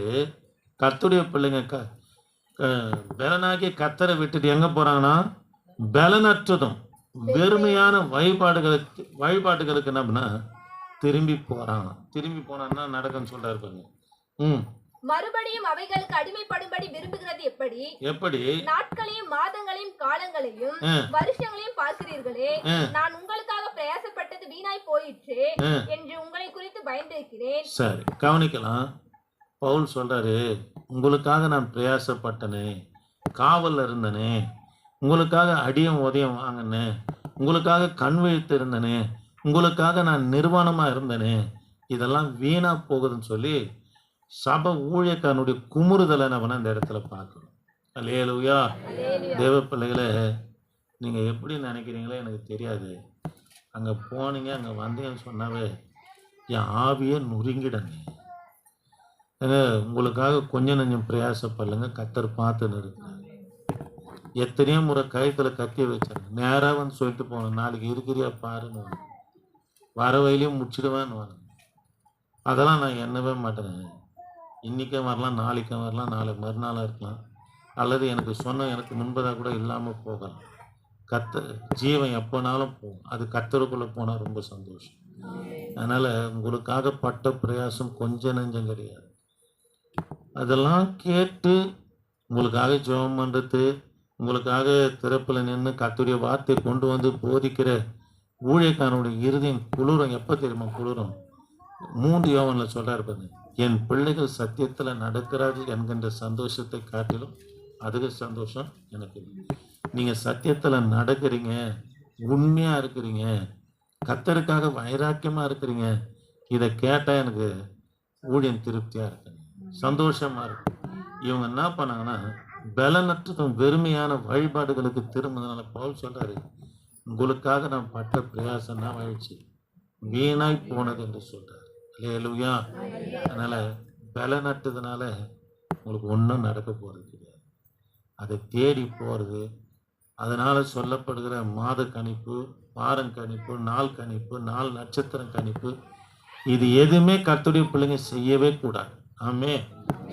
கர்த்தருடைய பிள்ளைங்க பலனாகிய கர்த்தரை விட்டுட்டு எங்கே போகிறாங்கன்னா பலனற்றதும் வெறுமையான வழிபாடுகளுக்கு என்ன பண்ணா திரும்பி போறான். திரும்பி போனான்னா நடக்குன்னு சொல்றாரு பாருங்க. மறுபடியும் அவைகளுக்கு அடிமைப்படும்படி விரும்புகிறது எப்படி? எப்படி? நாட்களையும் மாதங்களையும் காலங்களையும் வருஷங்களையும் பார்க்கிறீர்களே, நான் உங்களுக்காக பிரயாசப்பட்டது வீணாய் போயிற்று என்று உங்களை குறித்து பயந்திருக்கிறேன். சரி, கவனிக்கலாம். பவுல் சொல்றாரு, உங்களுக்காக நான் பிரயாசப்பட்டனே, காவல்ல இருந்தனே, உங்களுக்காக அடியும் உதயம் வாங்கினேன், உங்களுக்காக கண் விழித்து இருந்தனே, உங்களுக்காக நான் நிர்வாணமா இருந்தனே, இதெல்லாம் வீணா போகுதுன்னு சொல்லி சபை ஊழியக்காரனுடைய குமுறுதலை நம்ம இந்த இடத்துல பார்க்கணும். அல்லேலூயா. தேவ பிள்ளைகளை, நீங்கள் எப்படி நினைக்கிறீங்களோ எனக்கு தெரியாது. அங்கே போனீங்க, அங்கே வந்தீங்கன்னு சொன்னாவே என் ஆவியை நொறுங்கிடுங்க. உங்களுக்காக கொஞ்சம் நஞ்சம் பிரயாசப்படலைங்க, கத்தர் பார்த்துன்னு இருக்கிறாங்க. எத்தனையோ முறை கழுத்தில் கத்தி வச்சாங்க, நேராக வந்து சொல்லிட்டு போனேன், நாளைக்கு இருக்கிறியா பாருன்னு, வர வயலையும் முடிச்சிடுவேன்னு வாங்க. அதெல்லாம் நான் எண்ணவே மாட்டேன். இன்றைக்கும் வரலாம், நாளைக்கும் வரலாம், நாளைக்கு மறுநாளாக இருக்கலாம், அல்லது எனக்கு சொன்ன எனக்கு முன்பதாக கூட இல்லாமல் போகலாம். ஜீவன் எப்போனாலும் போகும். அது கத்தருக்குள்ளே போனால் ரொம்ப சந்தோஷம். அதனால் உங்களுக்காக பட்ட பிரயாசம் கொஞ்சம் நெஞ்சம் கிடையாது. அதெல்லாம் கேட்டு உங்களுக்காக ஜெபம் பண்ணுறது, உங்களுக்காக திறப்பில் நின்று கர்த்தருடைய வார்த்தை கொண்டு வந்து போதிக்கிற ஊழியக்காரனுடைய இருதயம் குளிரும். எப்போ தெரியுமா குளிரும்? 3 யோவானில் சொல்கிறார் பாருங்க, என் பிள்ளைகள் சத்தியத்தில் நடக்கிறார்கள் என்கின்ற சந்தோஷத்தை காட்டிலும் அதிக சந்தோஷம் எனக்கு இல்லை. நீங்கள் சத்தியத்தில் நடக்கிறீங்க, உண்மையாக இருக்கிறீங்க, கர்த்தருக்காக வைராக்கியமாக இருக்கிறீங்க, இதை கேட்டால் எனக்கு ஊழியம் திருப்தியாக இருக்குங்க, சந்தோஷமாக இருக்கு. இவங்க என்ன பண்ணாங்கன்னா பலனற்றதும் வெறுமையான வழிபாடுகளுக்கு திரும்பினால பவுல் சொல்கிறாரு, உங்களுக்காக நான் பட்ட பிரயாசம் தான் ஆயிடுச்சு, வீணாய் போனது என்று சொல்கிறார். அல்லேலூயா. அதனால் பலனற்றதுனால உங்களுக்கு ஒன்றும் நடக்க போகிறது கிடையாது. அதை தேடி போகிறது, அதனால் சொல்லப்படுகிற மாத கணிப்பு, வாரம் கணிப்பு, நாள் கணிப்பு, 4 நட்சத்திரம் கணிப்பு, இது எதுவுமே கர்த்தருடைய பிள்ளைங்க செய்யவே கூடாது. ஆமே.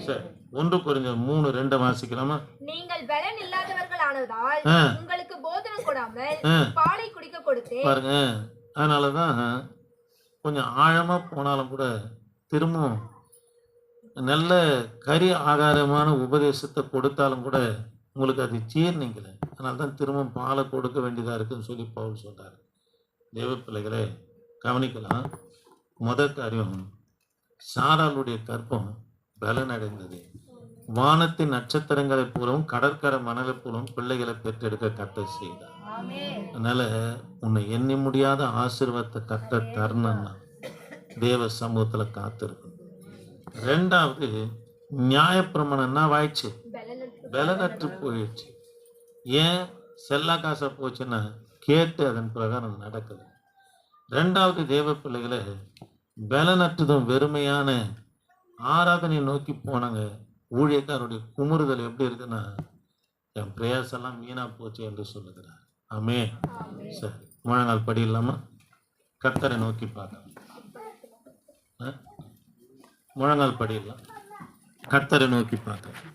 சரி, 1 கொரிந்தியர் 3:2 வாசிக்கலாமா? நீங்கள் பலன் இல்லாதவர்கள் ஆனதால் உங்களுக்கு போதனை கொடாமல் பாலை குடிக்க கொடுத்தேன் பாருங்க. அதனால தான் கொஞ்சம் ஆழமாக போனாலும் கூட திரும்பவும் நல்ல கறி ஆகாரமான உபதேசத்தை கொடுத்தாலும் கூட உங்களுக்கு அது ஜீர்ணிக்கல. அதனால தான் திரும்பவும் பாலை கொடுக்க வேண்டியதாக இருக்குன்னு சொல்லி பவுல் சொல்கிறார். தேவ பிள்ளைகளே, கவனிக்கலாம். முதல் காரியம், சாராளுடைய கற்பம் பலனடைந்தது. வானத்தின் நட்சத்திரங்களைப் போலவும் கடற்கரை மணலை போலவும் பிள்ளைகளை பெற்றெடுக்க கர்த்தர் செய்தார். அதனால உன்னை எண்ணி முடியாத ஆசீர்வாதத்தை கர்த்தர் தரணும்னா தேவ சமூகத்தில் காத்திருக்கணும். 2வது, நியாயப்பிரமாணம் என்ன ஆயிடுச்சு? பலனற்று போயிடுச்சு. ஏன்? செல்லா காசா போச்சுன்னா கேட்டு அதன் பிரகாரம் நடக்குது. 2வது, தேவ பிள்ளைகளை, பலனற்றதும் வெறுமையான ஆராதனையை நோக்கி போனாங்க. ஊழியக்காரருடைய குமுறுதல் எப்படி இருக்குன்னா, என் பிரயாசெல்லாம் வீணா போச்சு என்று சொல்லுகிறார். ஆமே. சரி, முழங்கால் படி இல்லாமல் கர்த்தரை நோக்கி பார்க்கலாம். முழங்கால் படி இல்லாம கர்த்தரை நோக்கி பார்க்கலாம்.